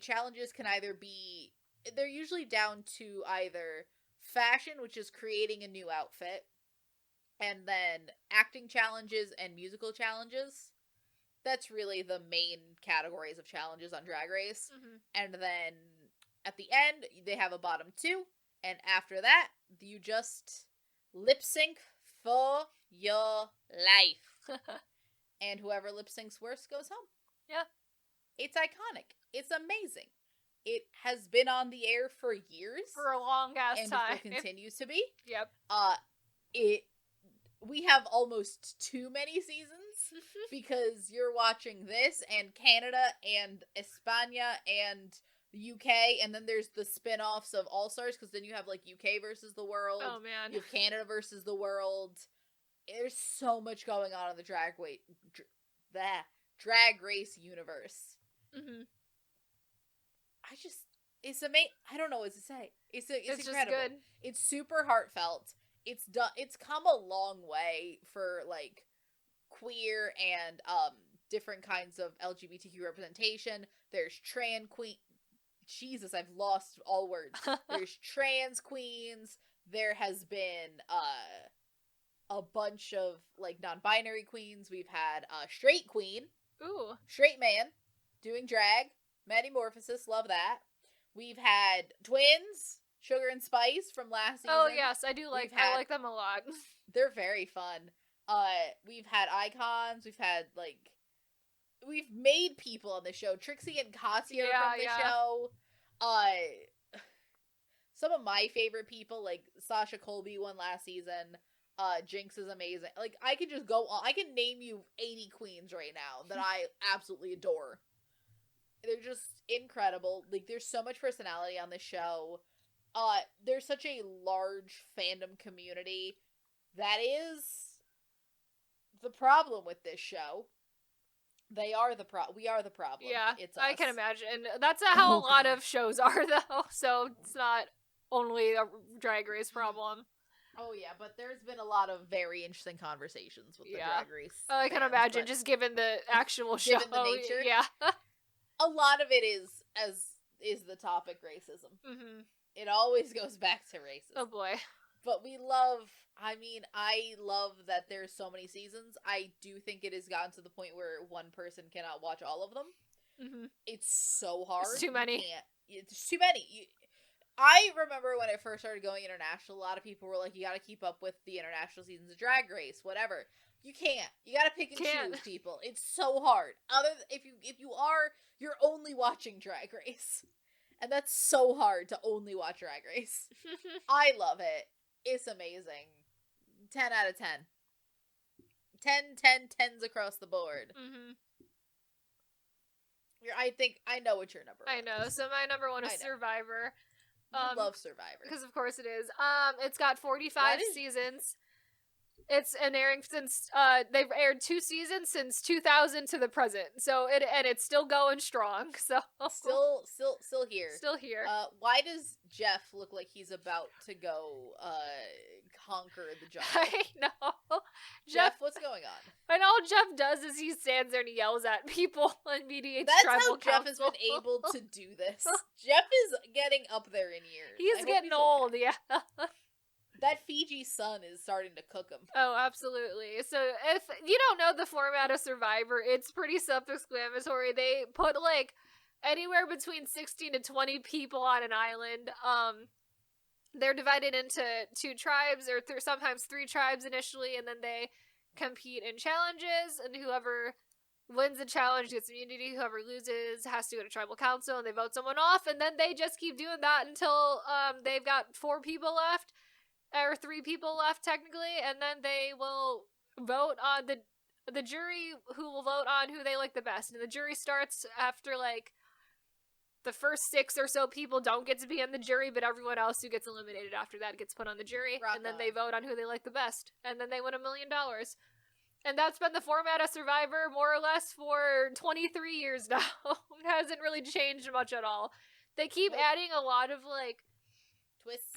challenges can either be... they're usually down to either fashion, which is creating a new outfit, and then acting challenges and musical challenges. That's really the main categories of challenges on Drag Race. And then at the end, they have a bottom 2, and after that, you just lip sync for your life. And whoever lip syncs worst goes home. Yeah. It's iconic. It's amazing. It has been on the air for years. For a long ass time. And it continues to be. Yep. We have almost too many seasons because you're watching this and Canada and España and the UK, and then there's the spin-offs of All-Stars, because then you have, like, UK versus the world. Oh, man. You have Canada versus the world. There's so much going on in the Drag Race universe. It's amazing. I don't know what to say. It's incredible. Just good. It's super heartfelt. It's come a long way for, like, queer and different kinds of LGBTQ representation. There's trans queen. Jesus, I've lost all words. There's trans queens. There has been a bunch of, like, non-binary queens. We've had a straight queen. Ooh. Straight man doing drag. Metamorphosis, love that. We've had twins, Sugar and Spice from last season. Oh yes, I like them a lot. They're very fun. We've had icons. We've made people on the show. Trixie and Katya from the show. Some of my favorite people, like Sasha Colby won last season. Jinx is amazing. Like, I could just go on. I can name you 80 queens right now that I absolutely adore. They're just incredible. Like, there's so much personality on this show. There's such a large fandom community. That is the problem with this show. We are the problem. Yeah, it's us. I can imagine. That's how a lot of shows are, though. So it's not only a Drag Race problem. Oh yeah, but there's been a lot of very interesting conversations with the Drag Race. Oh, I can imagine, just given the actual show. Given the nature. Yeah. A lot of it is the topic racism. It always goes back to racism. Oh boy. But I love that there's so many seasons. I do think it has gotten to the point where one person cannot watch all of them. It's so hard. It's too many. It's too many. I remember when I first started going international, a lot of people were like, you gotta keep up with the international seasons of Drag Race, whatever. You can't. You gotta pick and choose, people. It's so hard. If you're only watching Drag Race. And that's so hard to only watch Drag Race. I love it. It's amazing. 10 out of 10. 10s across the board. I know what your number one I know. is. So my number one is Survivor. I love Survivor. Because of course it is. It's got 45 seasons. It's an airing since they've aired 2 seasons since 2000 to the present. So it's still going strong. So still here. Still here. Why does Jeff look like he's about to go conquer the jungle? I know. Jeff, what's going on? And all Jeff does is he stands there and he yells at people and mediates tribal council. That's how Jeff has been able to do this. Jeff is getting up there in years. He's getting old, okay. Yeah. That Fiji sun is starting to cook him. Oh, absolutely. So if you don't know the format of Survivor, it's pretty self-explanatory. They put like anywhere between 16 to 20 people on an island. They're divided into 2 tribes or sometimes 3 tribes initially, and then they compete in challenges, and whoever wins the challenge gets immunity. Whoever loses has to go to tribal council, and they vote someone off, and then they just keep doing that until they've got 4 people left. Or 3 people left technically, and then they will vote on the jury who will vote on who they like the best. And the jury starts after like the first 6 or so people don't get to be on the jury, but everyone else who gets eliminated after that gets put on the jury. And then they vote on who they like the best. And then they win $1 million. And that's been the format of Survivor more or less for 23 years now. It hasn't really changed much at all. They keep adding a lot of like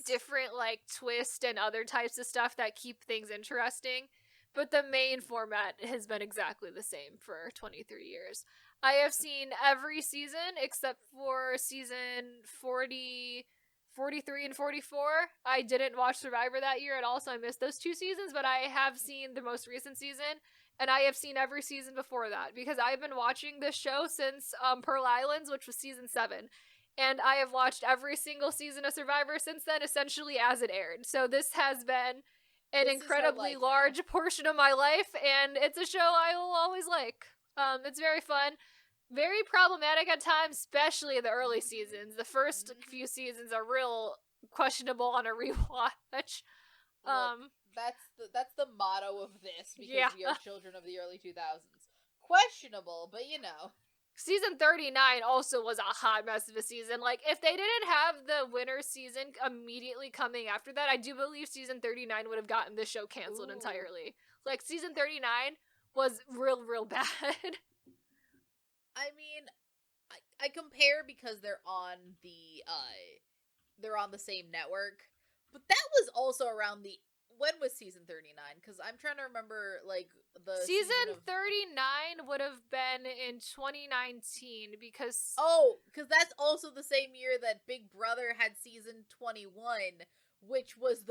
different like twist and other types of stuff that keep things interesting, but the main format has been exactly the same for 23 years. I have seen every season except for season 40, 43, and 44. I didn't watch Survivor that year at all, so I missed those 2 seasons, but I have seen the most recent season, and I have seen every season before that, because I've been watching this show since Pearl Islands, which was season 7. And I have watched every single season of Survivor since then, essentially as it aired. So this has been an incredibly large portion of my life, and it's a show I will always like. It's very fun. Very problematic at times, especially the early seasons. The first few seasons are real questionable on a rewatch. That's the motto of this, because we are children of the early 2000s. Questionable, but you know. Season 39 also was a hot mess of a season. Like, if they didn't have the winter season immediately coming after that, I do believe season 39 would have gotten the show canceled entirely. Like, season 39 was real bad. I mean, I compare because they're on the same network, but that was also around the... When was season 39? Because I'm trying to remember, like, the season 39 would have been in 2019, because... Oh, because that's also the same year that Big Brother had season 21, which was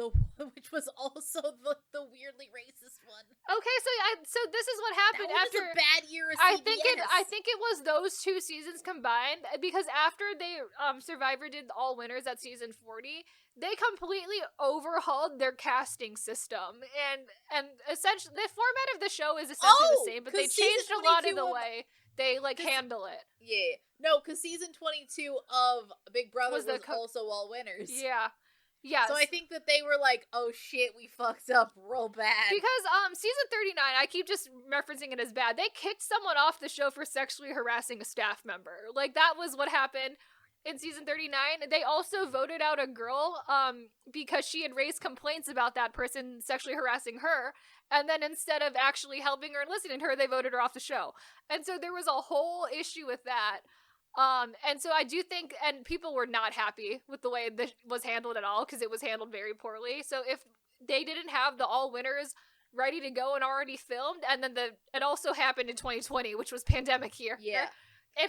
also the weirdly racist one. Okay, so this is what happened that after a bad year of CBS. I think it was those 2 seasons combined, because after they Survivor did all winners at season 40, they completely overhauled their casting system, and essentially the format of the show is essentially the same, but they changed a lot of the way they like handle it. Yeah, no, because season 22 of Big Brother was also all winners. Yeah. Yeah. So I think that they were like, oh shit, we fucked up real bad. Because season 39, I keep just referencing it as bad. They kicked someone off the show for sexually harassing a staff member. Like, that was what happened in season 39. They also voted out a girl because she had raised complaints about that person sexually harassing her. And then instead of actually helping her and listening to her, they voted her off the show. And so there was a whole issue with that. And so I do think, and people were not happy with the way this was handled at all, because it was handled very poorly. So if they didn't have the all winners ready to go and already filmed, and then it also happened in 2020, which was pandemic year. Yeah. I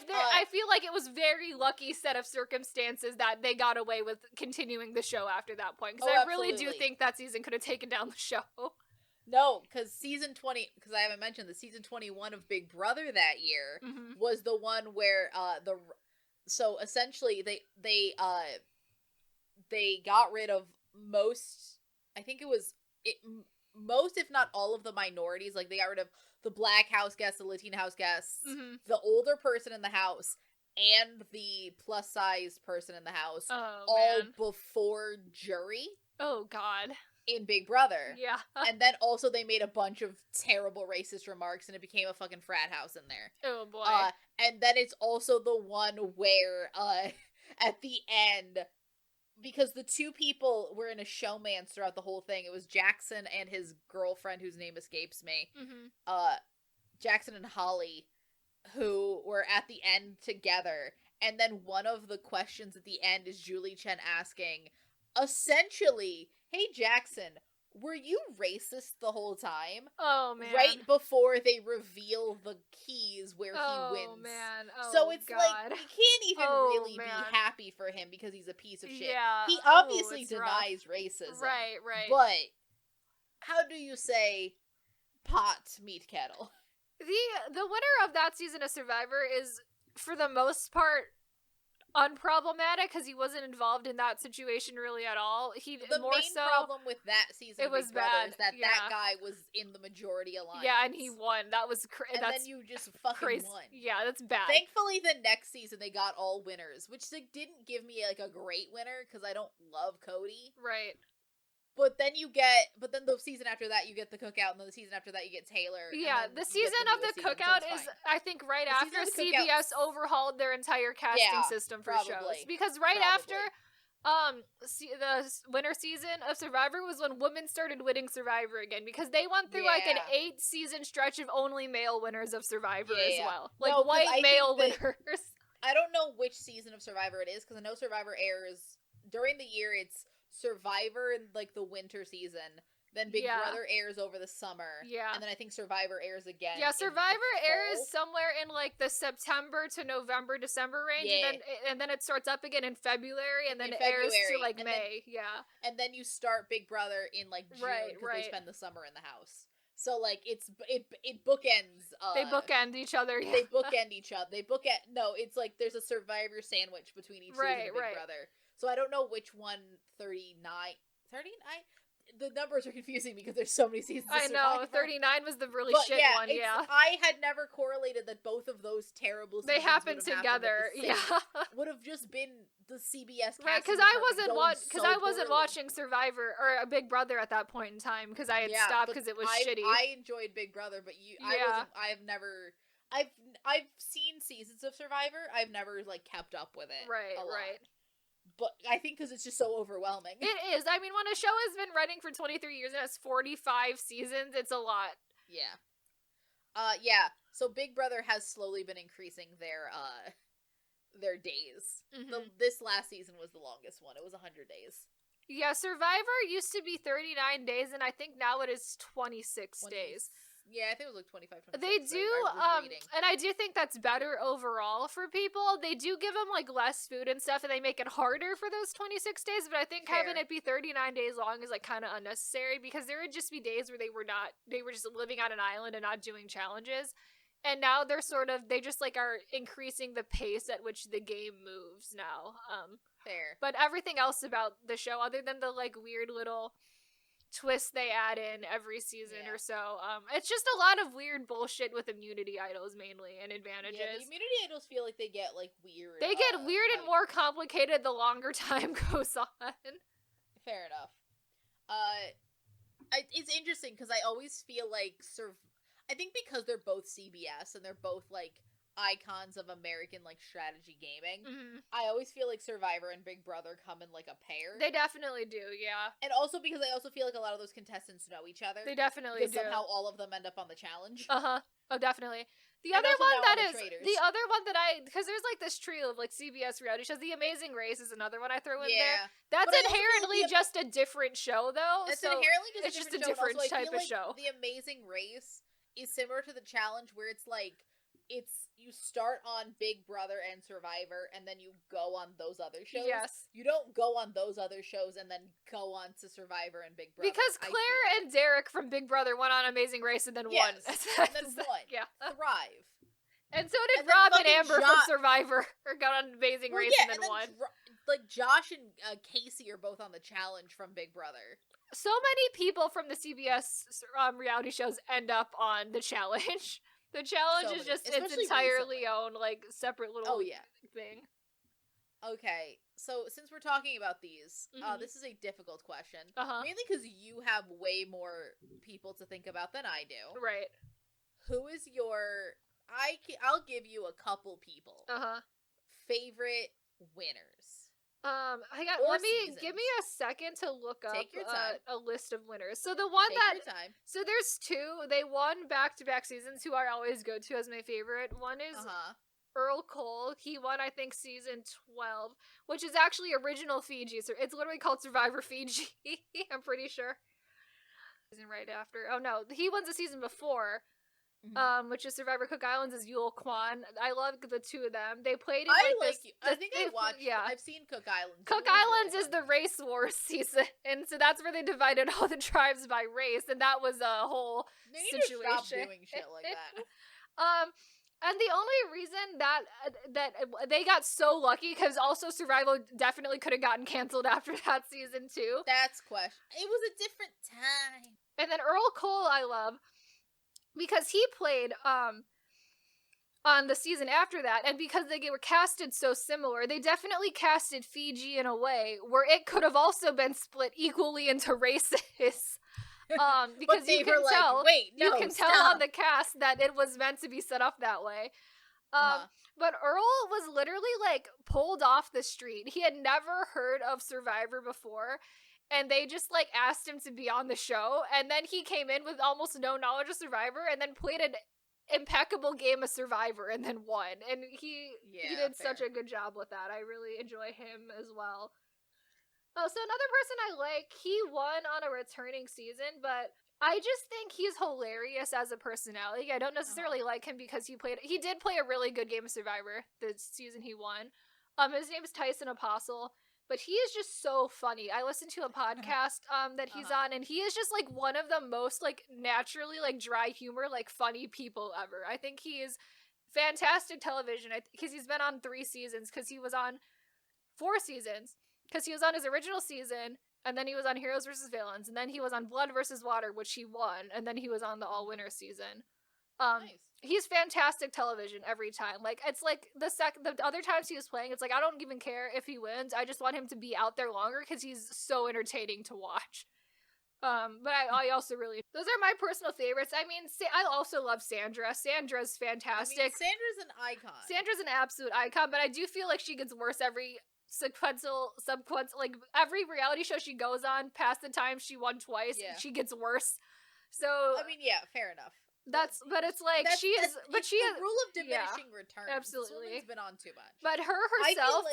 feel like it was very lucky set of circumstances that they got away with continuing the show after that point. Because I really do think that season could have taken down the show. No, because season 20, because I haven't mentioned the season 21 of Big Brother that year was the one where so essentially they got rid of most, I think it was most if not all of the minorities. Like, they got rid of the black house guests, the Latina house guests, the older person in the house, and the plus size person in the house, all before jury. Oh god. In Big Brother. Yeah. And then also they made a bunch of terrible racist remarks, and it became a fucking frat house in there. Oh boy. And then it's also the one where at the end because the two people were in a showmance throughout the whole thing. It was Jackson and his girlfriend, whose name escapes me. Jackson and Holly, who were at the end together. And then one of the questions at the end is Julie Chen asking, essentially, hey Jackson, were you racist the whole time? Oh, man. Right before they reveal the keys where he wins. Oh, man. Oh, so it's God. like, we can't even really be happy for him because he's a piece of shit. Yeah. He obviously denies rough. racism. Right. But, how do you say pot meet kettle? The winner of that season of Survivor is, for the most part, unproblematic because he wasn't involved in that situation really at all. The main problem with that season of Big Brother is that that guy was in the majority alliance. Yeah, and he won. That was and then you just fucking crazy. Won. Yeah, that's bad. Thankfully, the next season they got all winners, which like didn't give me like a great winner because I don't love Cody. Right. But then the season after that you get the cookout, and then the season after that you get Taylor. Yeah, the season of the cookout is, I think, right after CBS overhauled their entire casting system for shows. Because after the winter season of Survivor was when women started winning Survivor again, because they went through like an 8-season stretch of only male winners of Survivor as well. Like white male winners. I don't know which season of Survivor it is, because I know Survivor airs during the year. It's Survivor in like the winter season, then Big Brother airs over the summer, and then I think Survivor airs again. Yeah, Survivor airs somewhere in like the September to November, December range, and then it starts up again in February, and then it airs to like May. And then you start Big Brother in like June, because they spend the summer in the house. So like it bookends. They bookend each other. Yeah. They bookend each other. It's like there's a Survivor sandwich between each season of Big Brother. So I don't know which one, 39? The numbers are confusing because there's so many seasons of Survivor. I know, 39 was the really shit one, I had never correlated that both of those terrible seasons happened together, would have just been the CBS casting. Right, because I wasn't watching Survivor, or Big Brother at that point in time, because I had stopped because it was shitty. I enjoyed Big Brother, but I've seen seasons of Survivor, I've never, like, kept up with it. Right. But I think because it's just so overwhelming. It is. I mean, when a show has been running for 23 years and has 45 seasons, it's a lot. Yeah. So Big Brother has slowly been increasing their days. This last season was the longest one. It was 100 days. Yeah, Survivor used to be 39 days, and I think now it is 26 days. Yeah, I think it was like 25, 26. They do, and I do think that's better overall for people. They do give them, like, less food and stuff, and they make it harder for those 26 days, but I think having it be 39 days long is, like, kind of unnecessary, because there would just be days where they were just living on an island and not doing challenges, and now they just, like, are increasing the pace at which the game moves now. Fair. But everything else about the show, other than the, like, weird little twists they add in every season or so. It's just a lot of weird bullshit with immunity idols mainly, and advantages. Yeah, the immunity idols feel like they get like weird. They get weird and more complicated the longer time goes on. Fair enough. It's interesting because I always feel like I think because they're both CBS and they're both like icons of American like strategy gaming, I always feel like Survivor and Big Brother come in like a pair. They definitely do, yeah. And also because I also feel like a lot of those contestants know each other. They definitely do. Somehow all of them end up on the challenge. Oh, definitely. The other one that because there's like this trio of like CBS reality shows. The Amazing Race is another one I throw in there. That's inherently just a different show, though. It's inherently just a different type of show. The Amazing Race is similar to the challenge, where it's like you start on Big Brother and Survivor, and then you go on those other shows. Yes. You don't go on those other shows and then go on to Survivor and Big Brother. Because Claire and Derek from Big Brother went on Amazing Race and then won. And then won. Yeah. Thrive. And so did Rob and Amber from Survivor, or got on Amazing Race and then won. Like Josh and Casey are both on the challenge from Big Brother. So many people from the CBS reality shows end up on the challenge. The challenge is just its entirely own, like, separate little thing. Okay, so since we're talking about these, this is a difficult question. Mainly because you have way more people to think about than I do. Right. Who is your... I'll give you a couple people. Favorite winners. Give me a second to look up Take your time. A list of winners. So the one Take your time. So there's two. They won back-to-back seasons, who I always go to as my favorite. One is Earl Cole. He won, I think, season 12, which is actually original Fiji. So it's literally called Survivor Fiji. I'm pretty sure. Season right after. Oh no, he won the season before. Which is Survivor Cook Islands is Yul Kwan. I love the two of them. They played in I think I watched. Yeah, I've seen Cook Islands. Cook Islands is the race wars season, and so that's where they divided all the tribes by race, and that was a whole situation. They need to stop doing shit like that. And the only reason that they got so lucky, because also Survival definitely could have gotten canceled after that season too. That's question. It was a different time. And then Earl Cole, I love. Because he played on the season after that, and because they were casted so similar, they definitely casted Fiji in a way where it could have also been split equally into races. Because you can tell, you can tell on the cast that it was meant to be set up that way. But Earl was literally like pulled off the street. He had never heard of Survivor before. And they just, like, asked him to be on the show. And then he came in with almost no knowledge of Survivor and then played an impeccable game of Survivor and then won. And he did such a good job with that. I really enjoy him as well. Oh, so another person I like, he won on a returning season, but I just think he's hilarious as a personality. I don't necessarily like him because he did play a really good game of Survivor the season he won. His name is Tyson Apostle. But he is just so funny. I listened to a podcast that he's on, and he is just, like, one of the most, like, naturally, like, dry humor, like, funny people ever. I think he is fantastic television, because he's been on 3 seasons, because he was on 4 seasons, because he was on his original season, and then he was on Heroes vs. Villains, and then he was on Blood vs. Water, which he won, and then he was on the All-Winner season. Nice. He's fantastic television every time. Like, it's like the other times he was playing, it's like I don't even care if he wins. I just want him to be out there longer because he's so entertaining to watch. But I also really, those are my personal favorites. I mean, I also love Sandra. Sandra's fantastic. I mean, Sandra's an icon. Sandra's an absolute icon, but I do feel like she gets worse every sequential, like every reality show she goes on, past the time she won twice, she gets worse. So I mean, yeah, fair enough. But it's like the rule of diminishing returns. Absolutely, it's been on too much. But herself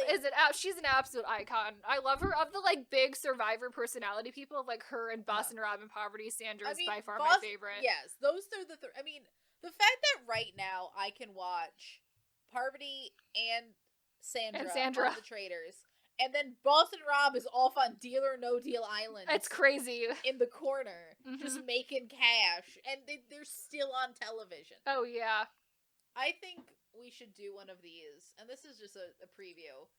she's an absolute icon. I love her. Of the like big Survivor personality people, like her and Boston Rob and Poverty, Sandra is by far my favorite. Yes, those are the. I mean, the fact that right now I can watch Parvati and Sandra on the Traders. And then Boston Rob is off on Deal or No Deal Island. It's crazy. In the corner, just making cash. And they're still on television. Oh, yeah. I think we should do one of these. And this is just a preview.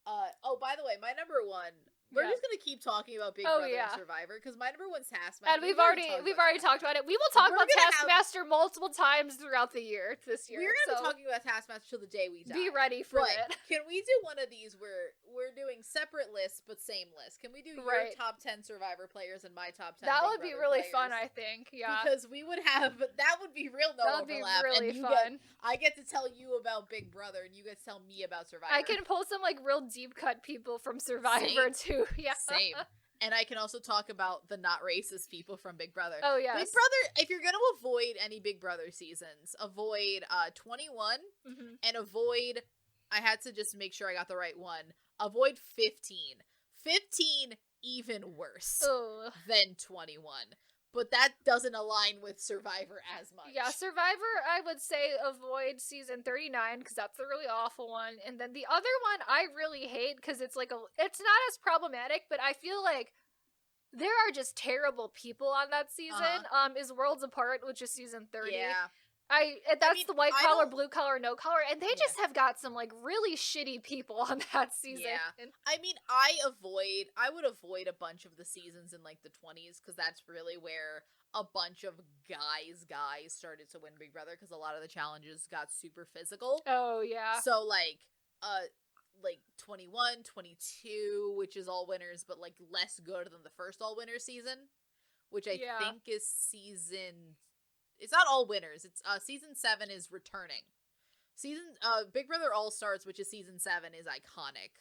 By the way, my number one... We're just gonna keep talking about Big Brother and Survivor because my number one's Taskmaster. And we've already talked about it. We will talk about Taskmaster multiple times throughout the year this year. We're gonna be talking about Taskmaster till the day we die. Be ready for it. Can we do one of these where we're doing separate lists but same list? Can we do your top 10 Survivor players and my top 10? That would be really fun, I think. Yeah, because we would have that would be real overlap. That would be really fun. I get to tell you about Big Brother and you get to tell me about Survivor. I can pull some like real deep cut people from Survivor too. Yeah, same. And I can also talk about the not racist people from Big Brother. Oh, yes. Big Brother, if you're going to avoid any Big Brother seasons, avoid 21 and avoid, I had to just make sure I got the right one, avoid 15. 15 even worse than 21. But that doesn't align with Survivor as much. Yeah, Survivor, I would say avoid season 39 because that's a really awful one. And then the other one I really hate because it's like it's not as problematic, but I feel like there are just terrible people on that season. Is Worlds Apart, which is season 30. Yeah. That's the white collar, blue collar, no collar, and they just have got some like really shitty people on that season. Yeah. I mean, I would avoid a bunch of the seasons in like the 20s because that's really where a bunch of guys started to win Big Brother because a lot of the challenges got super physical. Oh yeah. So like 21, 22, which is all winners, but like less good than the first all winner season, which I think is season. It's not all winners. It's season 7 is returning. Big Brother All Stars, which is season 7, is iconic.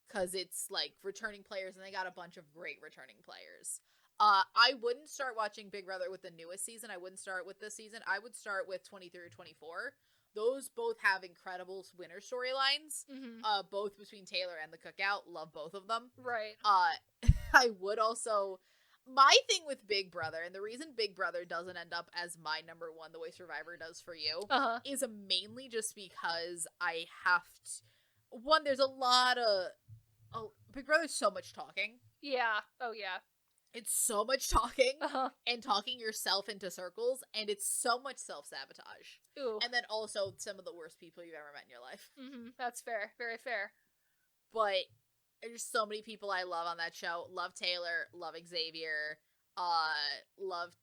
Because it's, like, returning players, and they got a bunch of great returning players. I wouldn't start watching Big Brother with the newest season. I wouldn't start with this season. I would start with 23 or 24. Those both have incredible winner storylines. Both between Taylor and the Cookout. Love both of them. Right. I would also... My thing with Big Brother, and the reason Big Brother doesn't end up as my number one the way Survivor does for you, is mainly just because I have to... One, there's a lot of... Big Brother's so much talking. Yeah. Oh, yeah. It's so much talking, and talking yourself into circles, and it's so much self-sabotage. Ooh. And then also some of the worst people you've ever met in your life. That's fair. Very fair. But... There's so many people I love on that show. Love Taylor. Love Xavier. Love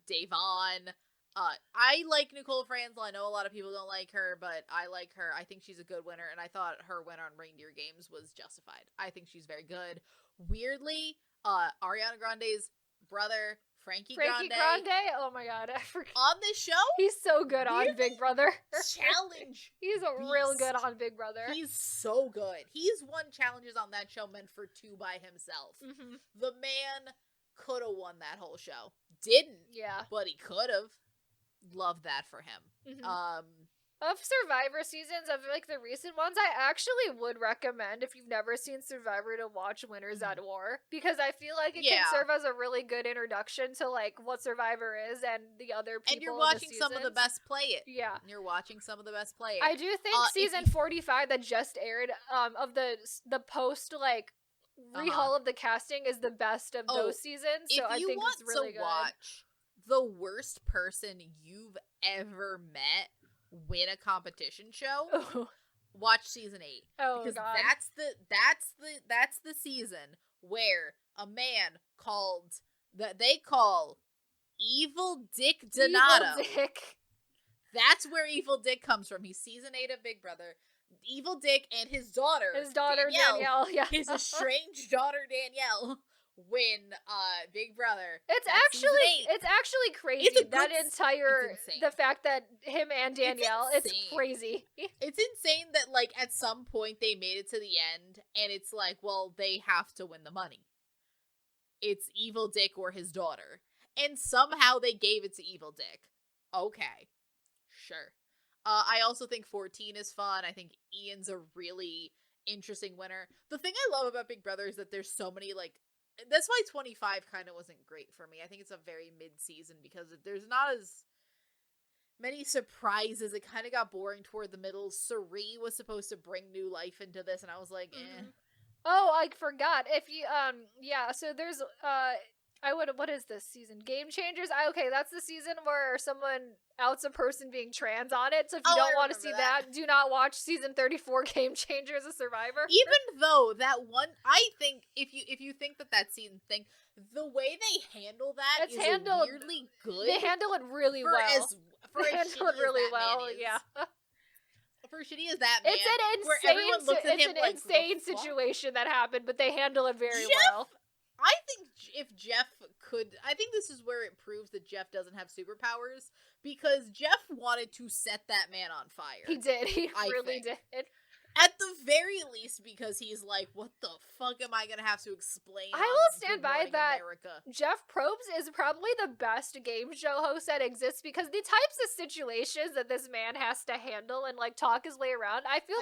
Davon. I like Nicole Franzel. I know a lot of people don't like her, but I like her. I think she's a good winner, and I thought her win on Reindeer Games was justified. I think she's very good. Weirdly, Ariana Grande's brother, Frankie Grande. Oh my god, I forgot. On this show? He's so good on Big Brother. Challenge. He's real good on Big Brother. He's so good. He's won challenges on that show meant for 2 by himself. The man could have won that whole show. Didn't. Yeah. But he could have. Love that for him. Of Survivor seasons, of like the recent ones, I actually would recommend, if you've never seen Survivor, to watch Winners at War, because I feel like it can serve as a really good introduction to like what Survivor is and the other people. And you're watching some of the best play it. Yeah. You're watching some of the best play it. I do think season 45 that just aired, of the post like rehaul of the casting is the best of those seasons. So I think it's really good. Watch the worst person you've ever met win a competition show, watch season 8. Because God. that's the season where a man called that they call Evil Dick Donato. Evil Dick. That's where Evil Dick comes from. He's season 8 of Big Brother. Evil Dick and his daughter Danielle, yeah. His estranged daughter Danielle win Big Brother. It's actually crazy. That entire the fact that him and Danielle, it's crazy. It's insane that like at some point they made it to the end and it's like, well, they have to win the money. It's Evil Dick or his daughter. And somehow they gave it to Evil Dick. Okay. Sure. I also think 14 is fun. I think Ian's a really interesting winner. The thing I love about Big Brother is that there's so many like that's why 25 kind of wasn't great for me. I think it's a very mid-season because there's not as many surprises. It kind of got boring toward the middle. Suri was supposed to bring new life into this, and I was like, eh. Oh, I forgot. If you, so there's, what is this season? Game Changers? Okay, that's the season where someone outs a person being trans on it. So if you don't want to see that, do not watch season 34 Game Changers of Survivor. Even though that one, I think if you think that season thing, the way they handle that is weirdly good. They handle it really well. They handle it really well, yeah. For shitty as that man, it's an insane situation that happened, but they handle it very well. I think if Jeff could... I think this is where it proves that Jeff doesn't have superpowers, because Jeff wanted to set that man on fire. He did. He really did. At the very least, because he's like, what the fuck am I going to have to explain? I will stand by that America? Jeff Probst is probably the best game show host that exists, because the types of situations that this man has to handle and like talk his way around, I feel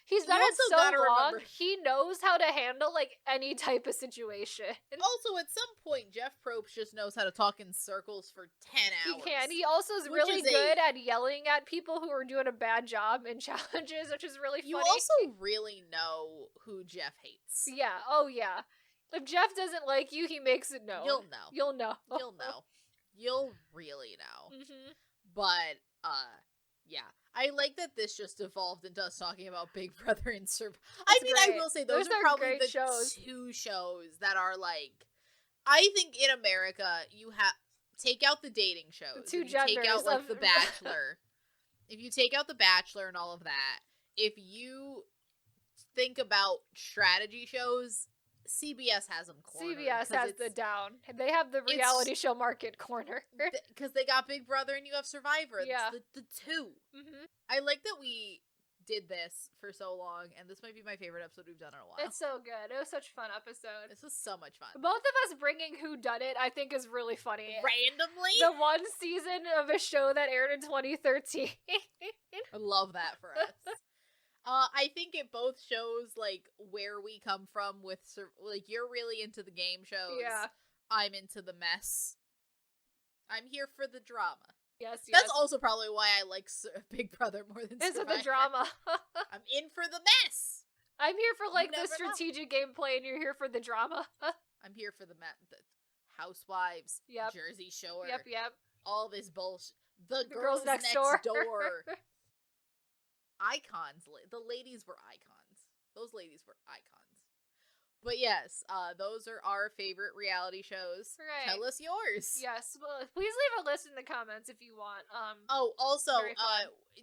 he's done it so long, he knows how to handle like any type of situation. Also, at some point, Jeff Probst just knows how to talk in circles for 10 hours. He can. He also is really good at yelling at people who are doing a bad job in challenges, which is really funny. You also really know who Jeff hates. Yeah. Oh, yeah. If Jeff doesn't like you, he makes it known. You'll know. You'll know. You'll know. You'll really know. But, yeah. I like that this just evolved into us talking about Big Brother and Survivor. I mean, I will say, those are probably the two shows that are, like, I think in America, you have, take out the dating shows. The two genders. Take out, like, The Bachelor. If you take out The Bachelor and all of that, if you think about strategy shows, CBS has them cornered. CBS has the down. They have the reality show market corner. Because they got Big Brother and you have Survivor. Yeah. It's the two. Mm-hmm. I like that we did this for so long, and this might be my favorite episode we've done in a while. It's so good. It was such a fun episode. This was so much fun. Both of us bringing Who Done It, I think, is really funny. Randomly? The one season of a show that aired in 2013. I love that for us. I think it both shows, like, where we come from with, like, you're really into the game shows. Yeah. I'm into the mess. I'm here for the drama. Yes, That's also probably why I like Big Brother more than Survivor. It's the drama. I'm in for the mess. I'm here for, like, the strategic gameplay, and you're here for the drama. I'm here for the Housewives. Yep. Jersey Shore. Yep. All this bullshit. The girls next door. Icons. The ladies were icons. Those ladies were icons. But yes, those are our favorite reality shows. Right. Tell us yours. Yes. Well, please leave a list in the comments if you want. Also,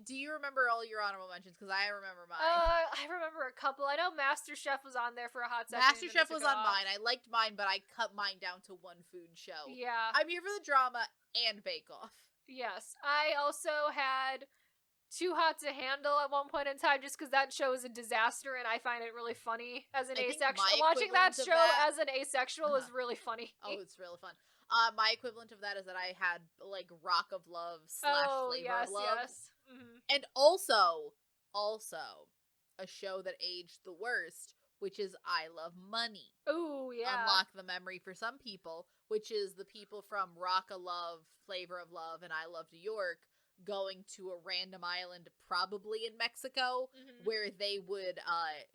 do you remember all your honorable mentions? Because I remember mine. I remember a couple. I know MasterChef was on there for a hot second. MasterChef was on mine. I liked mine, but I cut mine down to one food show. Yeah. I'm here for the drama and Bake Off. Yes. I also had Too Hot to Handle at one point in time, just because that show is a disaster, and I find it really funny as an asexual. Watching that show as an asexual is really funny. Oh, it's really fun. My equivalent of that is that I had, like, Rock of Love / Flavor of Love. Yes. Mm-hmm. And also, a show that aged the worst, which is I Love Money. Ooh, yeah. Unlock the memory for some people, which is the people from Rock of Love, Flavor of Love, and I Love New York going to a random island, probably in Mexico, where they would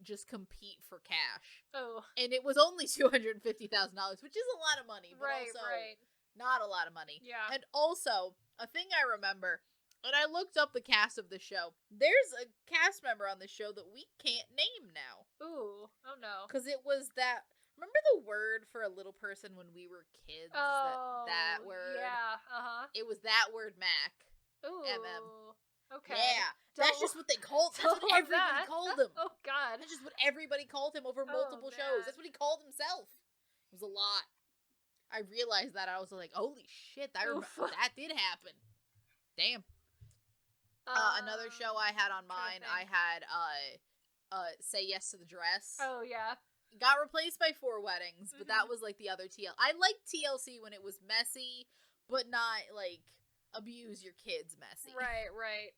just compete for cash. Oh. And it was only $250,000, which is a lot of money, but also not a lot of money. Yeah. And also, a thing I remember, and I looked up the cast of the show, there's a cast member on the show that we can't name now. Ooh. Oh no. Because it was that... Remember the word for a little person when we were kids? Oh. That word? Yeah. Uh-huh. It was that word, Mac. Ooh. Okay. Yeah. That's just what they called. That's what everybody called him. Oh God. That's just what everybody called him over multiple shows. That's what he called himself. It was a lot. I realized that. I was like, holy shit, that did happen. Damn. Another show I had on mine, I had Say Yes to the Dress. Oh yeah. Got replaced by Four Weddings, but that was like the other TL. I liked TLC when it was messy, but not like abuse your kids messy. Right.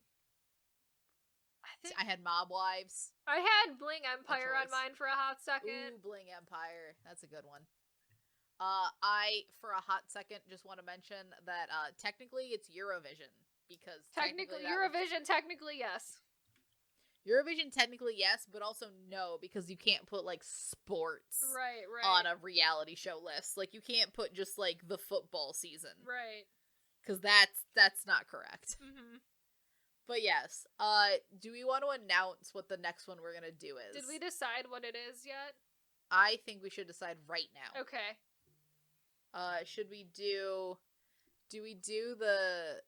I had Mob Wives. I had Bling Empire on mine for a hot second. Ooh, Bling Empire. That's a good one. I, for a hot second, just want to mention that technically it's Eurovision. Because technically yes. Eurovision technically yes, but also no, because you can't put like sports on a reality show list. Like you can't put just like the football season. Right. Because that's not correct. Mm-hmm. But yes, do we want to announce what the next one we're gonna do is? Did we decide what it is yet? I think we should decide right now. Okay. Should we do we do the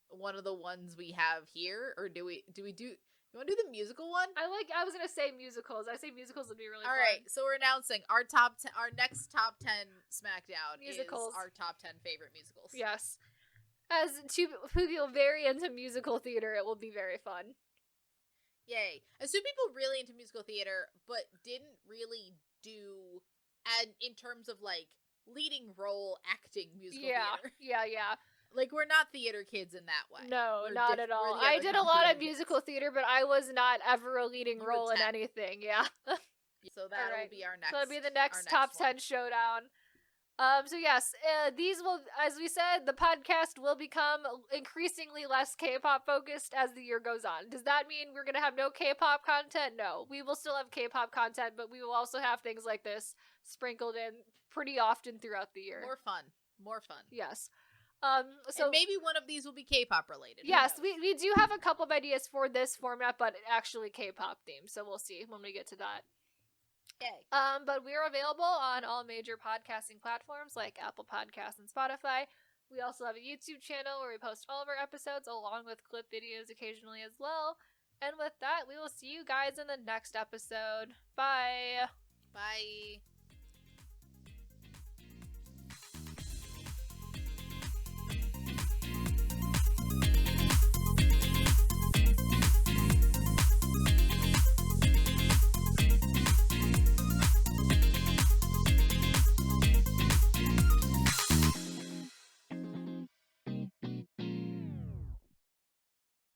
one of the ones we have here, or do we do you want to do the musical one? I was gonna say musicals. I say musicals would be really fun. All right, so we're announcing our next top 10 SmackDown musicals. Is our top 10 favorite musicals. Yes. As two people very into musical theater, it will be very fun. Yay. As two people really into musical theater, but didn't really do, and in terms of like leading role acting musical theater. Yeah. Like, we're not theater kids in that way. No, not at all. I did a lot of musical theater, but I was not ever a leading role in anything, yeah. So that'll be our next. So that'll be the next top 10 showdown. So yes, these will, as we said, the podcast will become increasingly less K-pop focused as the year goes on. Does that mean we're going to have no K-pop content? No. We will still have K-pop content, but we will also have things like this sprinkled in pretty often throughout the year. More fun. Yes. So and maybe one of these will be K-pop related. Yes, we do have a couple of ideas for this format, but actually K-pop themed, so we'll see when we get to that. Yay. But we are available on all major podcasting platforms like Apple Podcasts and Spotify. We also have a YouTube channel where we post all of our episodes along with clip videos occasionally as well. And with that, we will see you guys in the next episode. Bye. Bye.